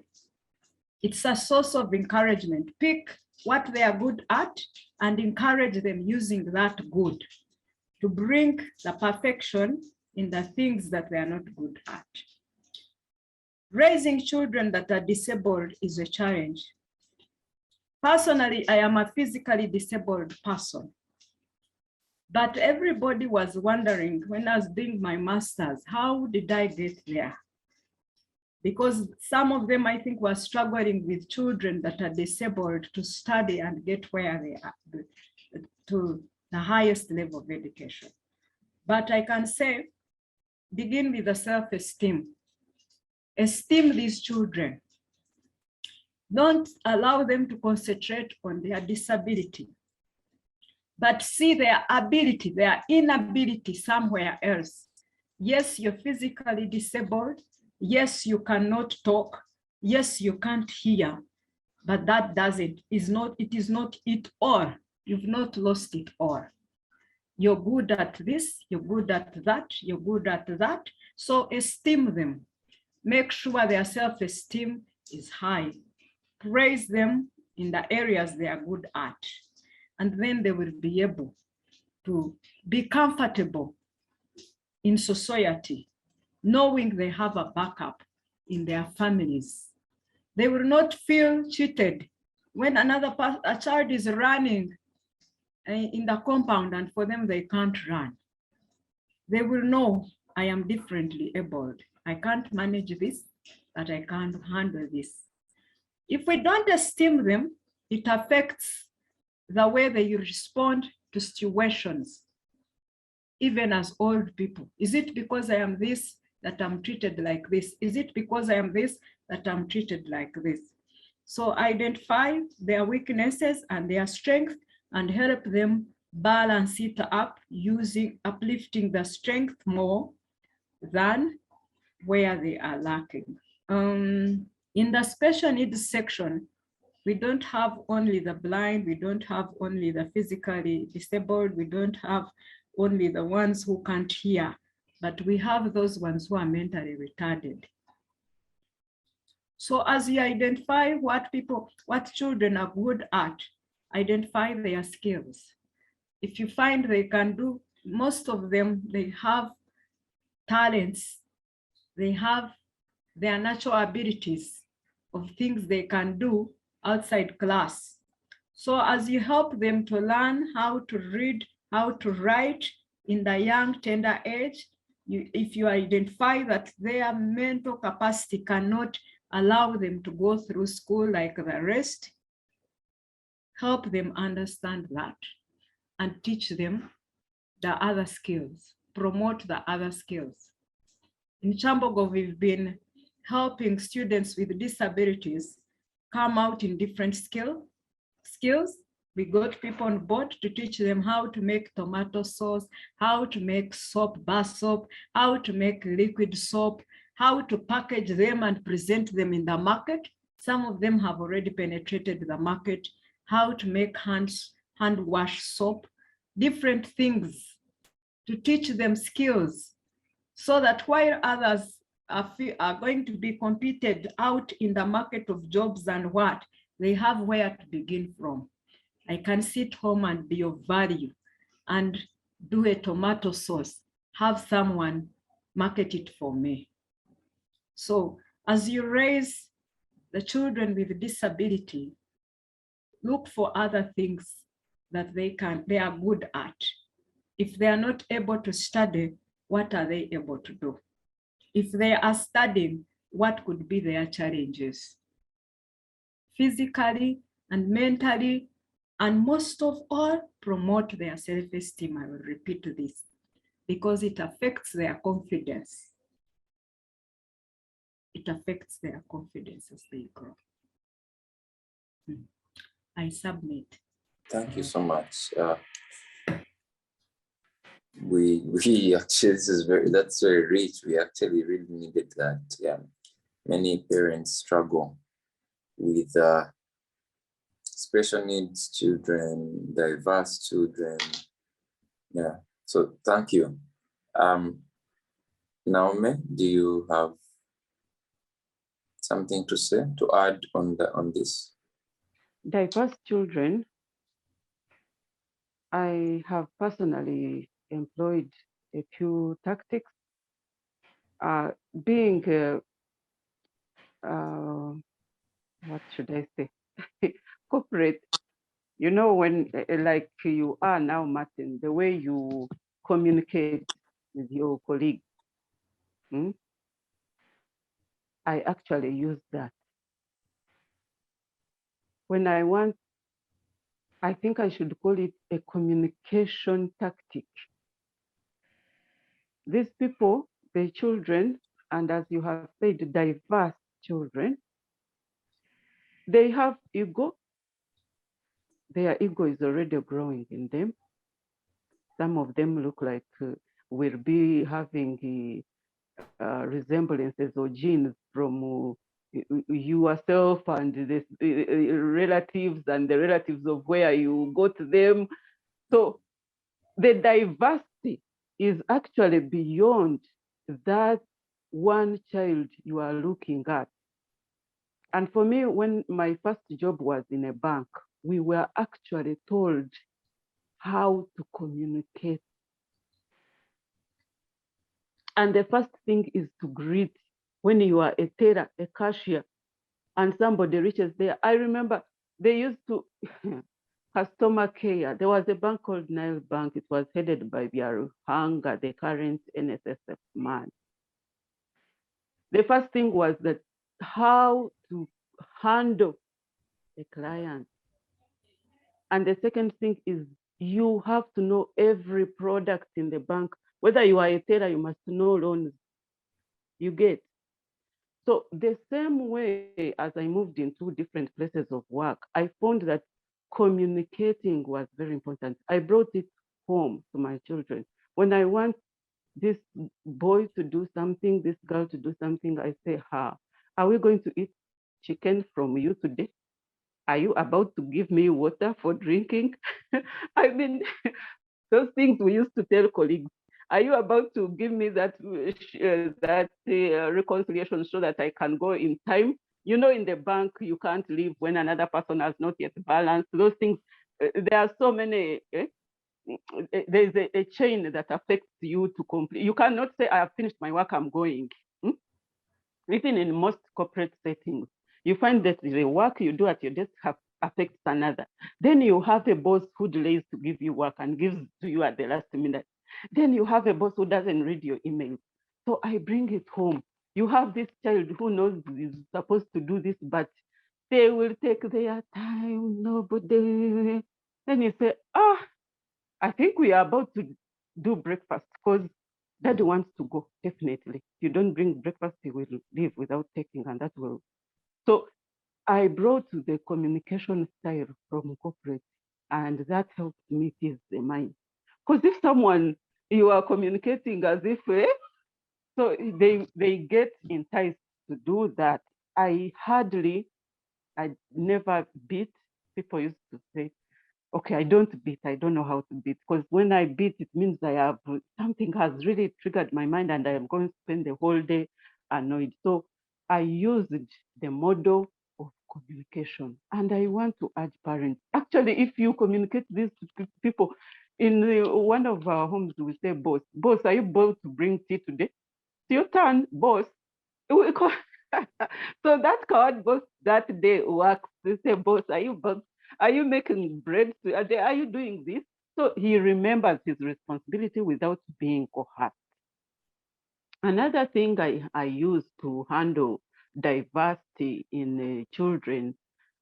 It's a source of encouragement. Pick what they are good at and encourage them using that good to bring the perfection in the things that they are not good at. Raising children that are disabled is a challenge. Personally, I am a physically disabled person, but everybody was wondering when I was doing my master's, how did I get there? Because some of them, I think, were struggling with children that are disabled to study and get where they are, to the highest level of education. But I can say, begin with the self-esteem. Esteem these children. Don't allow them to concentrate on their disability, but see their ability, their inability somewhere else. Yes, you're physically disabled. Yes, you cannot talk. Yes, you can't hear, but that it is not it all. You've not lost it all. You're good at this, you're good at that, you're good at that. So esteem them. Make sure their self-esteem is high. Praise them in the areas they are good at. And then they will be able to be comfortable in society, knowing they have a backup in their families. They will not feel cheated when a child is running in the compound and for them they can't run. They will know, I am differently abled. I can't manage this, but I can't handle this. If we don't esteem them, it affects the way they respond to situations, even as old people. Is it because I am this that I'm treated like this? Is it because I am this that I'm treated like this? So identify their weaknesses and their strengths and help them balance it up, uplifting the strength more than where they are lacking. In the special needs section, we don't have only the blind, we don't have only the physically disabled, we don't have only the ones who can't hear, but we have those ones who are mentally retarded. So as you identify what children are good at, identify their skills. If you find they can do, most of them, they have talents, they have their natural abilities of things they can do outside class. So as you help them to learn how to read, how to write in the young, tender age, if you identify that their mental capacity cannot allow them to go through school like the rest, help them understand that and teach them the other skills, promote the other skills. In Kyambogo, we've been helping students with disabilities come out in different skills. We got people on board to teach them how to make tomato sauce, how to make soap, bar soap, how to make liquid soap, how to package them and present them in the market. Some of them have already penetrated the market, how to make hand wash soap. different things, to teach them skills, so that while others are going to be competed out in the market of jobs and what, they have where to begin from. I can sit home and be of value and do a tomato sauce, have someone market it for me. So as you raise the children with disability, look for other things that they are good at. If they are not able to study, what are they able to do? If they are studying, what could be their challenges? Physically and mentally, and most of all, promote their self-esteem. I will repeat this, because it affects their confidence. It affects their confidence as they grow. I submit. Thank you so much. We actually, that's very rich. We actually really needed that. Yeah, many parents struggle with special needs children, diverse children. Yeah, so thank you. Naome, do you have something to say, to add on this? Diverse children, I have personally employed a few tactics. Being, what should I say, corporate, you know, when like you are now, Martin, the way you communicate with your colleagues, I actually use that. When I think I should call it a communication tactic. These people, the children, and as you have said, diverse children, they have ego. Their ego is already growing in them. Some of them look like will be having resemblances or genes from yourself and the relatives and the relatives of where you got them. So the diversity is actually beyond that one child you are looking at. And for me, when my first job was in a bank, we were actually told how to communicate. And the first thing is to greet. When you are a teller, a cashier, and somebody reaches there. I remember they used to, customer care. There was a bank called Nile Bank. It was headed by Hanga, the current NSSF man. The first thing was that how to handle a client. And the second thing is you have to know every product in the bank. Whether you are a teller, you must know loans. You get. So the same way as I moved into different places of work, I found that communicating was very important. I brought it home to my children. When I want this boy to do something, this girl to do something, I say, are we going to eat chicken from you today? Are you about to give me water for drinking? I mean, those things we used to tell colleagues. Are you about to give me that reconciliation so that I can go in time? You know, in the bank, you can't leave when another person has not yet balanced. Those things, there are so many. There's a chain that affects you to complete. You cannot say, I have finished my work, I'm going. Even in most corporate settings, you find that the work you do at your desk affects another. Then you have a boss who delays to give you work and gives to you at the last minute. Then you have a boss who doesn't read your emails. So I bring it home. You have this child who knows is supposed to do this, but they will take their time, nobody. Then you say, I think we are about to do breakfast because Daddy wants to go, definitely. You don't bring breakfast, he will leave without taking, and that will. So I brought the communication style from corporate, and that helped me ease the mind. Because if someone, you are communicating as if, so they get enticed to do that. I never beat, people used to say, Okay, I don't beat. I don't know how to beat, because when I beat, it means I have something has really triggered my mind and I am going to spend the whole day annoyed. So I used the model of communication, and I want to urge parents. Actually, if you communicate this to people, in one of our homes, we say, boss, are you both to bring tea today? It's your turn, boss. We call- so that card boss that day works. They say, boss, are you making bread? Are you doing this? So he remembers his responsibility without being coerced. Another thing I use to handle diversity in children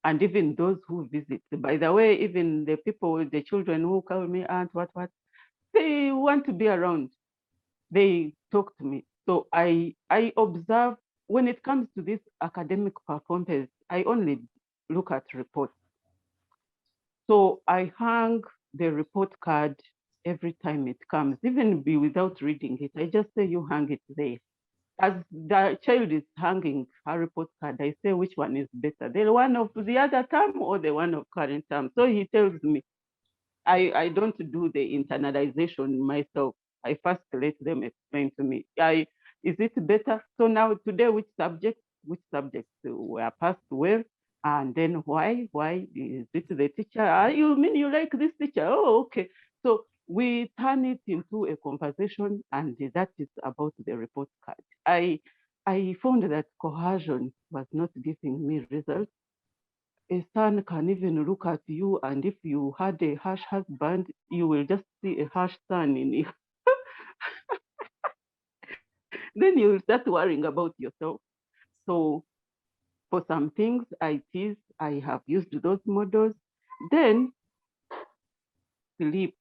and even those who visit. By the way, even the children who call me aunt, what, they want to be around. They talk to me. So I observe when it comes to this academic performance, I only look at reports. So I hang the report card every time it comes, even without reading it. I just say, you hang it there. As the child is hanging her report card, I say, which one is better, the one of the other term or the one of current term? So he tells me. I don't do the internalization myself. I first let them explain to me. Is it better? So now today, which subjects were passed well? And then why? Why is it the teacher? You mean you like this teacher? Oh, okay. So we turn it into a conversation, and that is about the report card. I found that coercion was not giving me results. A son can even look at you, and if you had a harsh husband, you will just see a harsh son in you. Then you will start worrying about yourself. So for some things, I have used those models. Then sleep,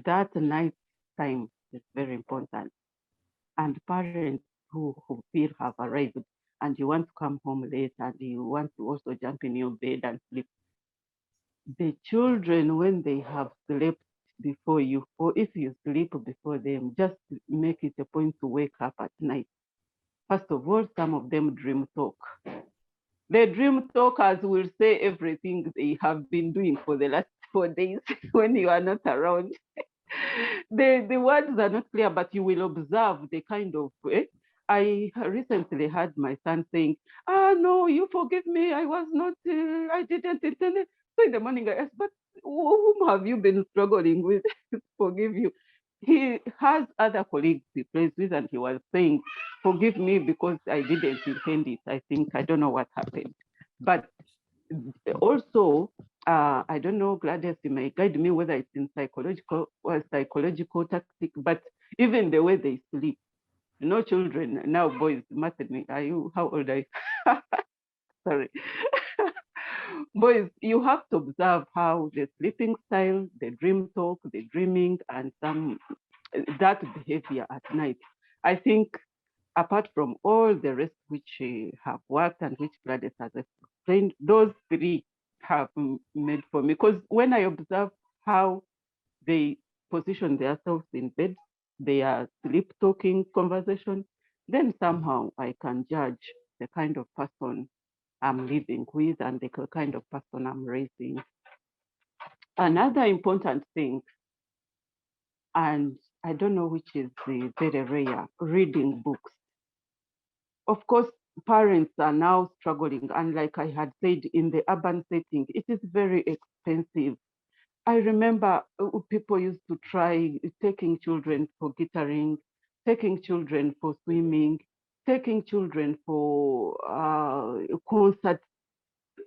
that night time is very important. And parents who feel have arrived and you want to come home late and you want to also jump in your bed and sleep, the children, when they have slept before you, or if you sleep before them, just make it a point to wake up at night. First of all, some of them dream talk. The dream talkers will say everything they have been doing for the last 4 days when you are not around. The words are not clear, but you will observe the kind of I recently heard my son saying, no, you forgive me. I was not, I didn't intend it. So in the morning I asked, but whom have you been struggling with to forgive you? He has other colleagues he plays with, and he was saying, forgive me because I didn't intend it. I don't know what happened. But also, I don't know, Gladys, you may guide me whether it's in psychological or psychological tactic, but even the way they sleep. Children, now boys, me. How old are you? Sorry. Boys, you have to observe how the sleeping style, the dream talk, the dreaming, and that behavior at night. I think apart from all the rest which have worked and which Gladys has explained, those three have made for me. Because when I observe how they position themselves in bed, they are sleep talking conversation, then somehow I can judge the kind of person I'm living with and the kind of person I'm raising. Another important thing, and I don't know which is very rare, reading books. Of course, parents are now struggling, and like I had said, in the urban setting, it is very expensive. I remember people used to try taking children for guitaring, taking children for swimming, taking children for concerts,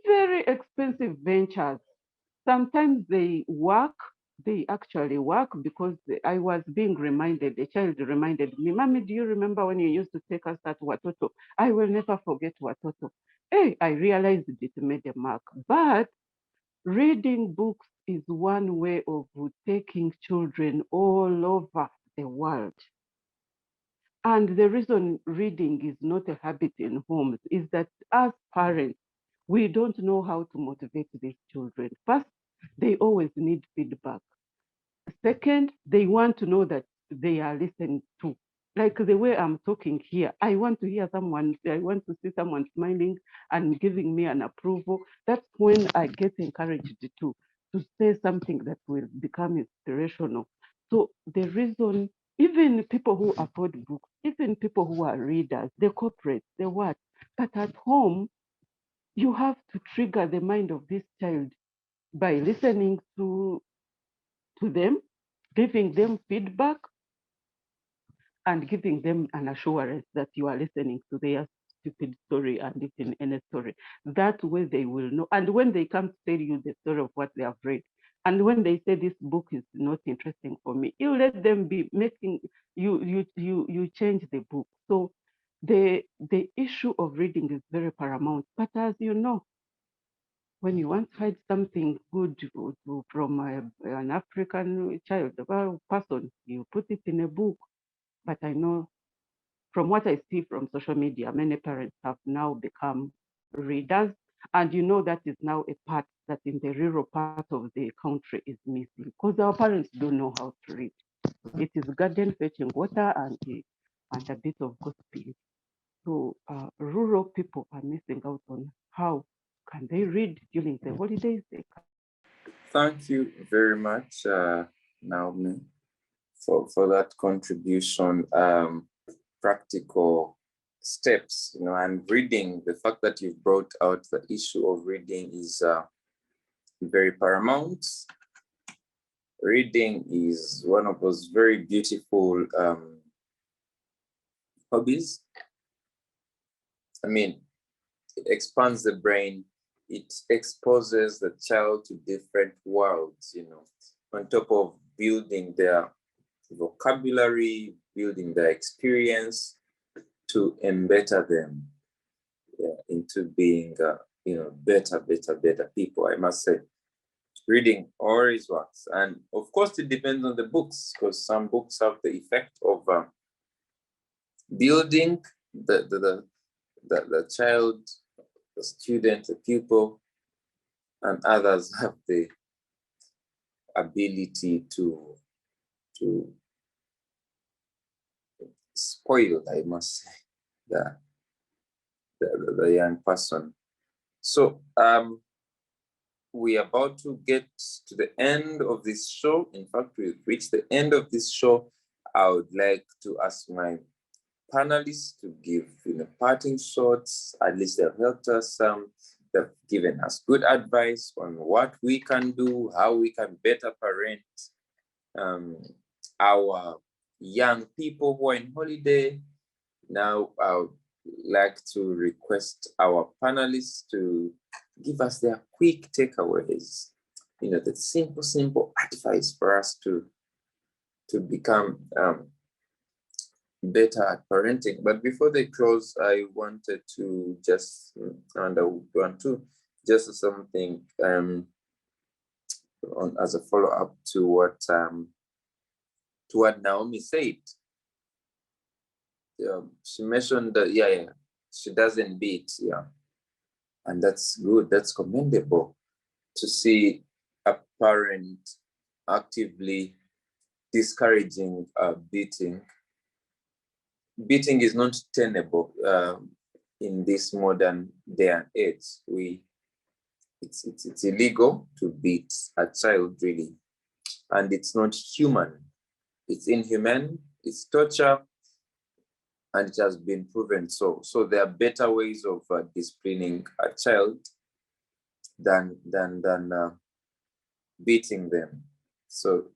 very expensive ventures. Sometimes they actually work because I was being reminded, the child reminded me, Mommy, do you remember when you used to take us at Watoto? I will never forget Watoto. Hey, I realized it made a mark. But reading books is one way of taking children all over the world. And the reason reading is not a habit in homes is that as parents, we don't know how to motivate these children. First, they always need feedback. Second, they want to know that they are listened to. Like the way I'm talking here, I want to hear someone, I want to see someone smiling and giving me an approval. That's when I get encouraged too. to say something that will become inspirational. So the reason, even people who afford books, even people who are readers, the corporates, the what, but at home, you have to trigger the mind of this child by listening to them, giving them feedback, and giving them an assurance that you are listening to their stupid story and it's in any story. That way they will know. And when they come to tell you the story of what they have read, and when they say this book is not interesting for me, you let them be making you change the book. So the issue of reading is very paramount. But as you know, when you want to hide something good from an African child, person, you put it in a book. But I know from what I see from social media, many parents have now become readers. And you know that is now a part that in the rural part of the country is missing because our parents don't know how to read. It is garden fetching water and a bit of gossiping. So rural people are missing out on how can they read during the holidays. Thank you very much, Naome, for that contribution. Practical steps, and reading. The fact that you've brought out the issue of reading is very paramount. Reading is one of those very beautiful hobbies. I mean, it expands the brain. It exposes the child to different worlds, on top of building their vocabulary, building their experience to embetter them into being, better people, I must say. Reading always works. And of course, it depends on the books, because some books have the effect of building the child, the student, the pupil, and others have the ability to spoil, I must say, the young person. So we're about to get to the end of this show. In fact, we've reached the end of this show. I would like to ask my panelists to give parting shots. At least they've helped us. They've given us good advice on what we can do, how we can better parent our young people who are in holiday. Now, I would like to request our panelists to give us their quick takeaways, the simple advice for us to become better at parenting. But before they close, I wanted to just, and I would want to just something as a follow-up to what Naome said. She mentioned that, she doesn't beat, and that's good, that's commendable to see a parent actively discouraging beating. Beating is not tenable in this modern day and age. It's illegal to beat a child, really, and it's not human. It's inhumane. It's torture, and it has been proven so. So there are better ways of disciplining a child than beating them. So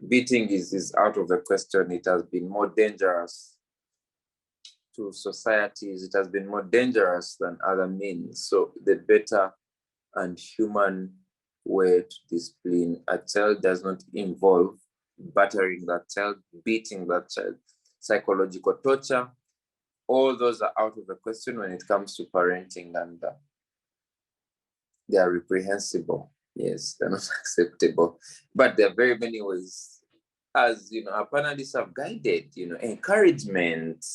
beating is out of the question. It has been more dangerous to societies. It has been more dangerous than other means. So the better and human way to discipline a child does not involve battering that child, beating that child. Psychological torture, all those are out of the question when it comes to parenting, and they are reprehensible. Yes, they're not acceptable. But there are very many ways, as our panelists have guided, encouragement,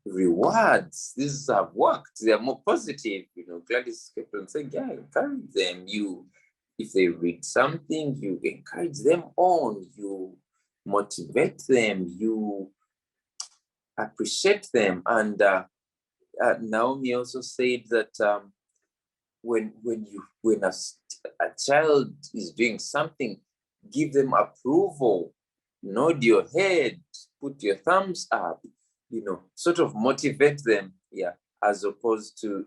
rewards. These have worked. They are more positive. Gladys kept on saying, encourage them. If they read something, you encourage them on, you motivate them, you appreciate them. And Naome also said that when a child is doing something, give them approval, nod your head, put your thumbs up, sort of motivate them, as opposed to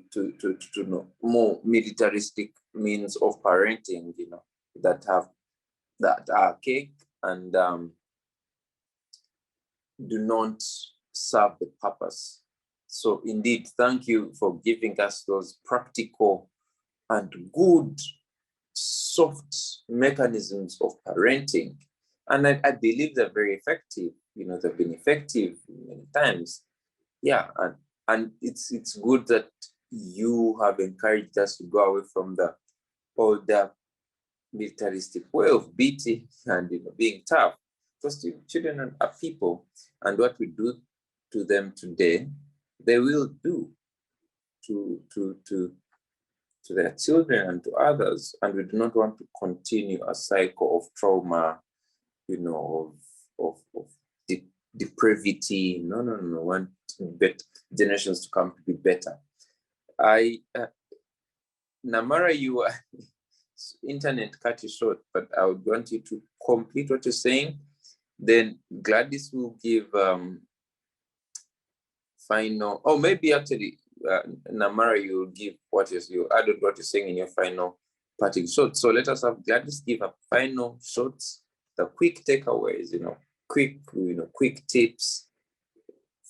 more militaristic means of parenting, that are archaic and do not serve the purpose. So indeed, thank you for giving us those practical and good, soft mechanisms of parenting. And I believe they're very effective. They've been effective many times. Yeah, and it's good that you have encouraged us to go away from the older militaristic way of beating and being tough. Because children are people, and what we do to them today, they will do to their children and to others. And we do not want to continue a cycle of trauma, of depravity. No. We want generations to come to be better. Namara, you are internet cut you short, but I would want you to complete what you're saying. Then Gladys will give final, maybe actually Namara, you will give you added what you're saying in your final parting shot. So let us have Gladys give a final shots, the quick takeaways, quick tips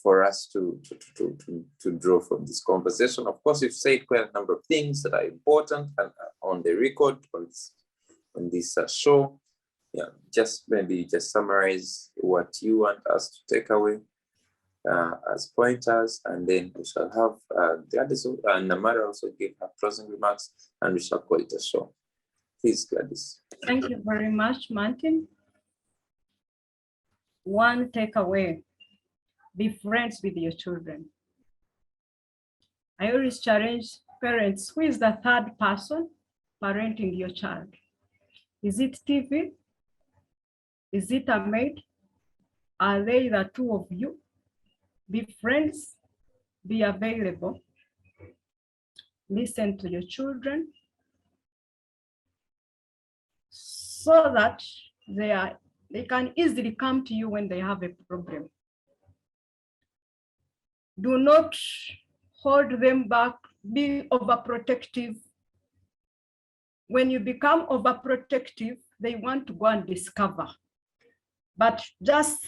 for us to draw from this conversation. Of course, you've said quite a number of things that are important and on the record on this show. Yeah, just summarize what you want us to take away as pointers, and then we shall have Gladys and Namara also give her closing remarks, and we shall call it a show. Please, Gladys. Thank you very much, Martin. One takeaway: be friends with your children. I always challenge parents, who is the third person parenting your child? Is it TV? Is it a maid? Are they the two of you? Be friends, be available, listen to your children so that they can easily come to you when they have a problem. Do not hold them back, be overprotective. When you become overprotective, they want to go and discover. But just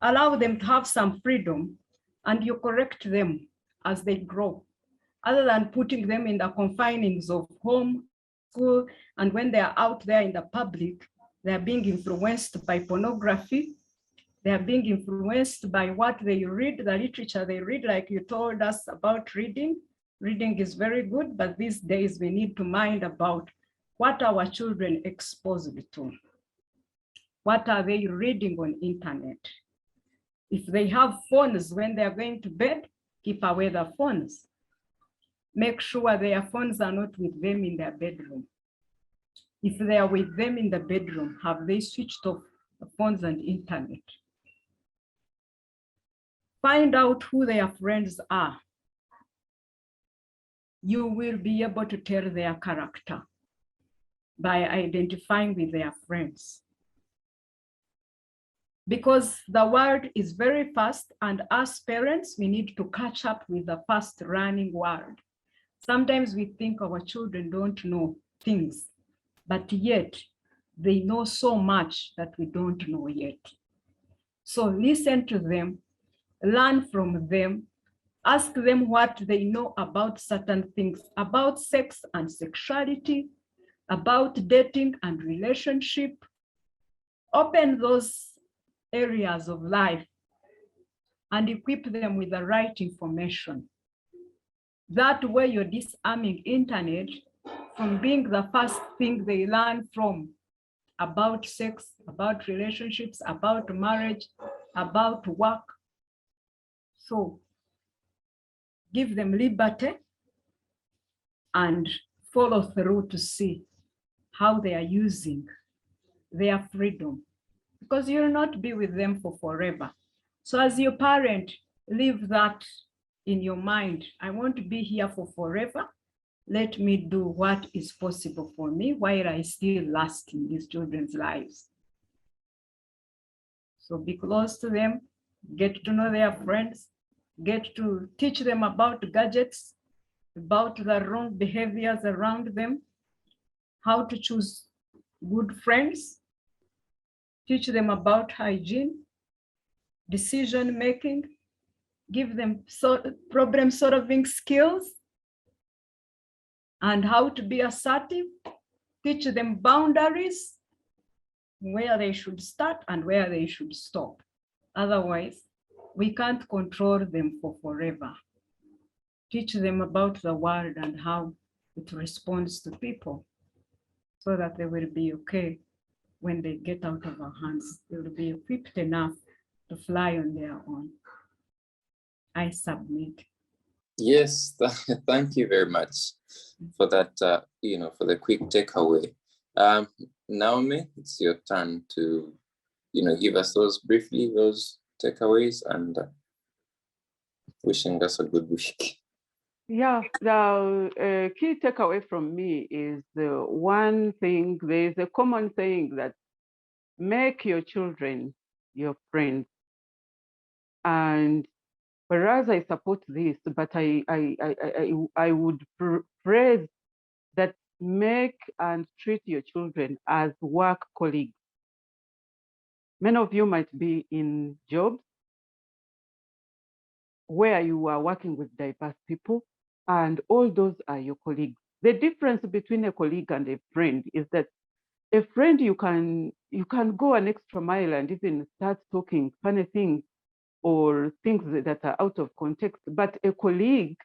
allow them to have some freedom, and you correct them as they grow, other than putting them in the confinings of home, school, and when they are out there in the public, they are being influenced by pornography. They are being influenced by what they read, the literature they read, like you told us about reading. Reading is very good, but these days we need to mind about what our children exposed to. What are they reading on internet? If they have phones when they are going to bed, keep away the phones. Make sure their phones are not with them in their bedroom. If they are with them in the bedroom, have they switched off the phones and internet? Find out who their friends are. You will be able to tell their character by identifying with their friends. Because the world is very fast, and as parents, we need to catch up with the fast running world. Sometimes we think our children don't know things, but yet they know so much that we don't know yet. So listen to them, learn from them, ask them what they know about certain things, about sex and sexuality, about dating and relationship. Open those areas of life and equip them with the right information. That way you're disarming internet from being the first thing they learn from about sex, about relationships, about marriage, about work. So give them liberty and follow through to see how they are using their freedom, because you'll not be with them for forever. So as your parent, leave that in your mind. I want to be here for forever. let me do what is possible for me while I still last in these children's lives. So be close to them, get to know their friends, get to teach them about gadgets, about the wrong behaviors around them, how to choose good friends, teach them about hygiene, decision making, give them problem solving skills, and how to be assertive, teach them boundaries, where they should start and where they should stop. Otherwise, we can't control them for forever. Teach them about the world and how it responds to people so that they will be okay when they get out of our hands. They will be equipped enough to fly on their own. I submit. Yes, thank you very much for that, for the quick takeaway. Naome, it's your turn to, give us those takeaways and wishing us a good week. Yeah, the key takeaway from me is the one thing, there's a common saying that make your children your friends. And whereas I support this, but I would phrase that make and treat your children as work colleagues. Many of you might be in jobs where you are working with diverse people, and all those are your colleagues. The difference between a colleague and a friend is that a friend, you can go an extra mile and even start talking funny things or things that are out of context. But a colleague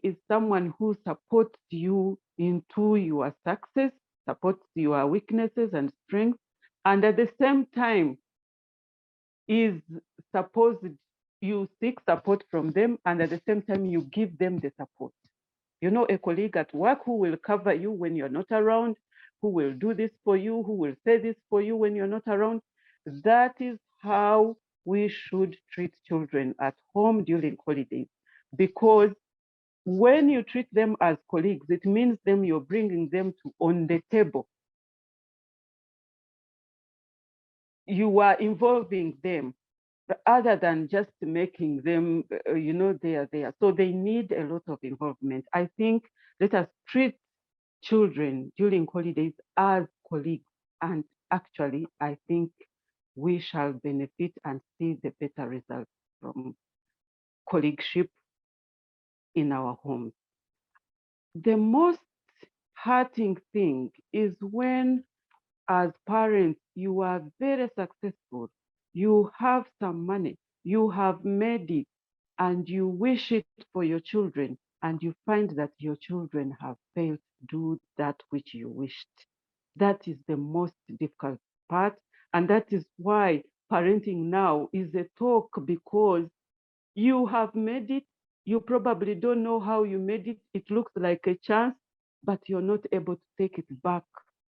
is someone who supports you into your success, supports your weaknesses and strengths, and at the same time is supposed you seek support from them, and at the same time you give them the support. A colleague at work who will cover you when you're not around, who will do this for you, who will say this for you when you're not around. That is how we should treat children at home during holidays, because when you treat them as colleagues, it means you're bringing them on the table. You are involving them other than just making them, they are there. So they need a lot of involvement. I think let us treat children during holidays as colleagues. And actually, I think we shall benefit and see the better results from colleagueship in our homes. The most hurting thing is when, as parents, you are very successful, you have some money, you have made it, and you wish it for your children, and you find that your children have failed to do that which you wished. That is the most difficult part. And that is why parenting now is a talk, because you have made it. You probably don't know how you made it. It looks like a chance, but you're not able to take it back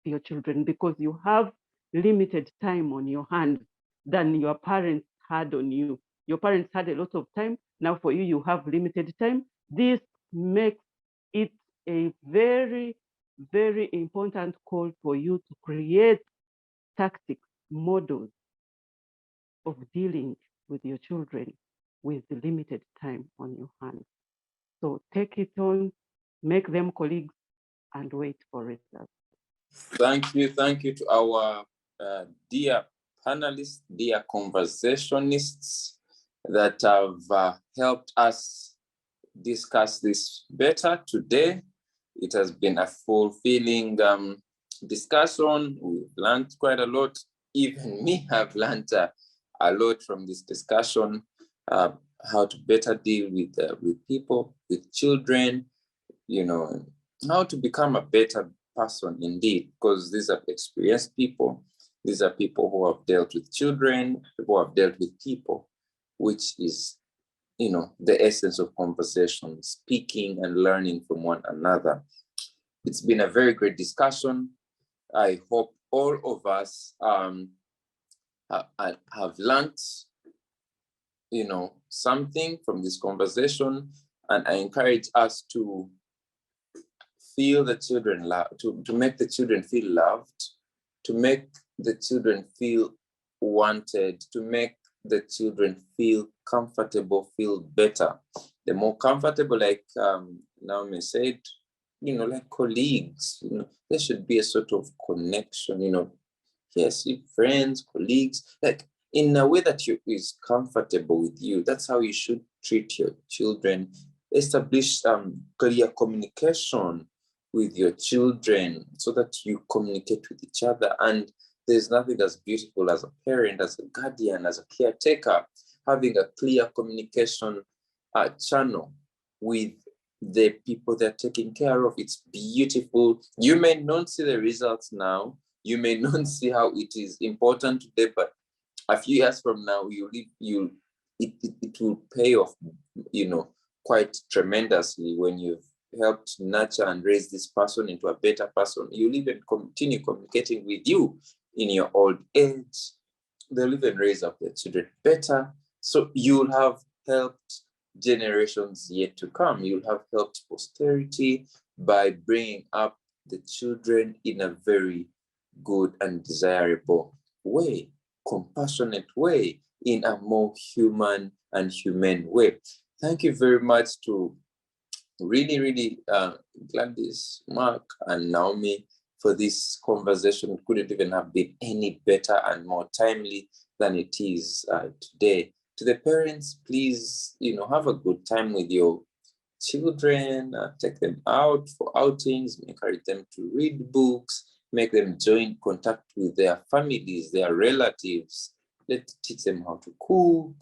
to your children because you have limited time on your hands than your parents had on you. Your parents had a lot of time. Now for you, you have limited time. This makes it a very, very important call for you to create tactics, models of dealing with your children with the limited time on your hands. So take it on, make them colleagues, and wait for results. Thank you to our dear panelists, dear conversationists that have helped us discuss this better today. It has been a fulfilling discussion. We've learned quite a lot. Even me have learned a lot from this discussion, how to better deal with people, with children, how to become a better person indeed, because these are experienced people. These are people who have dealt with children, who have dealt with people, which is, the essence of conversation, speaking and learning from one another. It's been a very great discussion. I hope all of us have learned, something from this conversation. And I encourage us to feel the children love, to make the children feel loved, to make the children feel wanted, to make the children feel comfortable, feel better. The more comfortable, like Naome said, like colleagues, there should be a sort of connection, yes, friends, colleagues, like in a way that is comfortable with you. That's how you should treat your children. Establish clear communication with your children so that you communicate with each other. And there's nothing as beautiful as a parent, as a guardian, as a caretaker, having a clear communication channel with the people they're taking care of. It's beautiful. You may not see the results now. You may not see how it is important today, but a few years from now, it will pay off, quite tremendously when you've helped nurture and raise this person into a better person. You'll even continue communicating with you in your old age. They'll even raise up their children better. So you'll have helped generations yet to come. You'll have helped posterity by bringing up the children in a very good and desirable way, compassionate way, in a more human and humane way. Thank you very much to really Gladys, Mark, and Naome for this conversation. It couldn't even have been any better and more timely than it is today. To the parents, please, have a good time with your children. Take them out for outings, encourage them to read books, make them join contact with their families, their relatives. Teach them how to cook,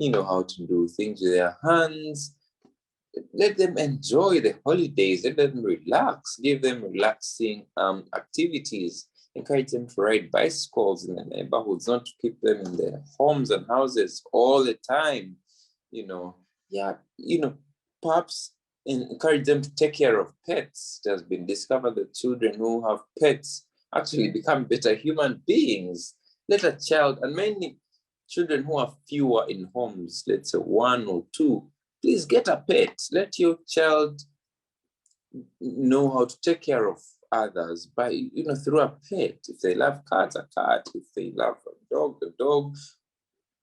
how to do things with their hands. Let them enjoy the holidays. Let them relax. Give them relaxing activities. Encourage them to ride bicycles in the neighborhoods, not to keep them in their homes and houses all the time. Perhaps encourage them to take care of pets. It has been discovered that children who have pets actually become better human beings. Let a child, and many children who are fewer in homes, let's say 1 or 2, please get a pet. Let your child know how to take care of others by, through a pet. If they love cats, a cat. If they love a dog,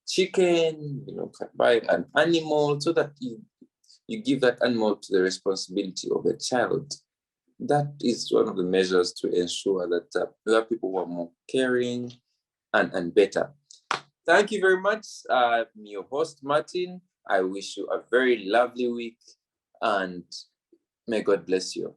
chicken, buy an animal so that you give that animal to the responsibility of a child. That is one of the measures to ensure that there are people who are more caring and better. Thank you very much. I'm your host, Martin. I wish you a very lovely week, and may God bless you.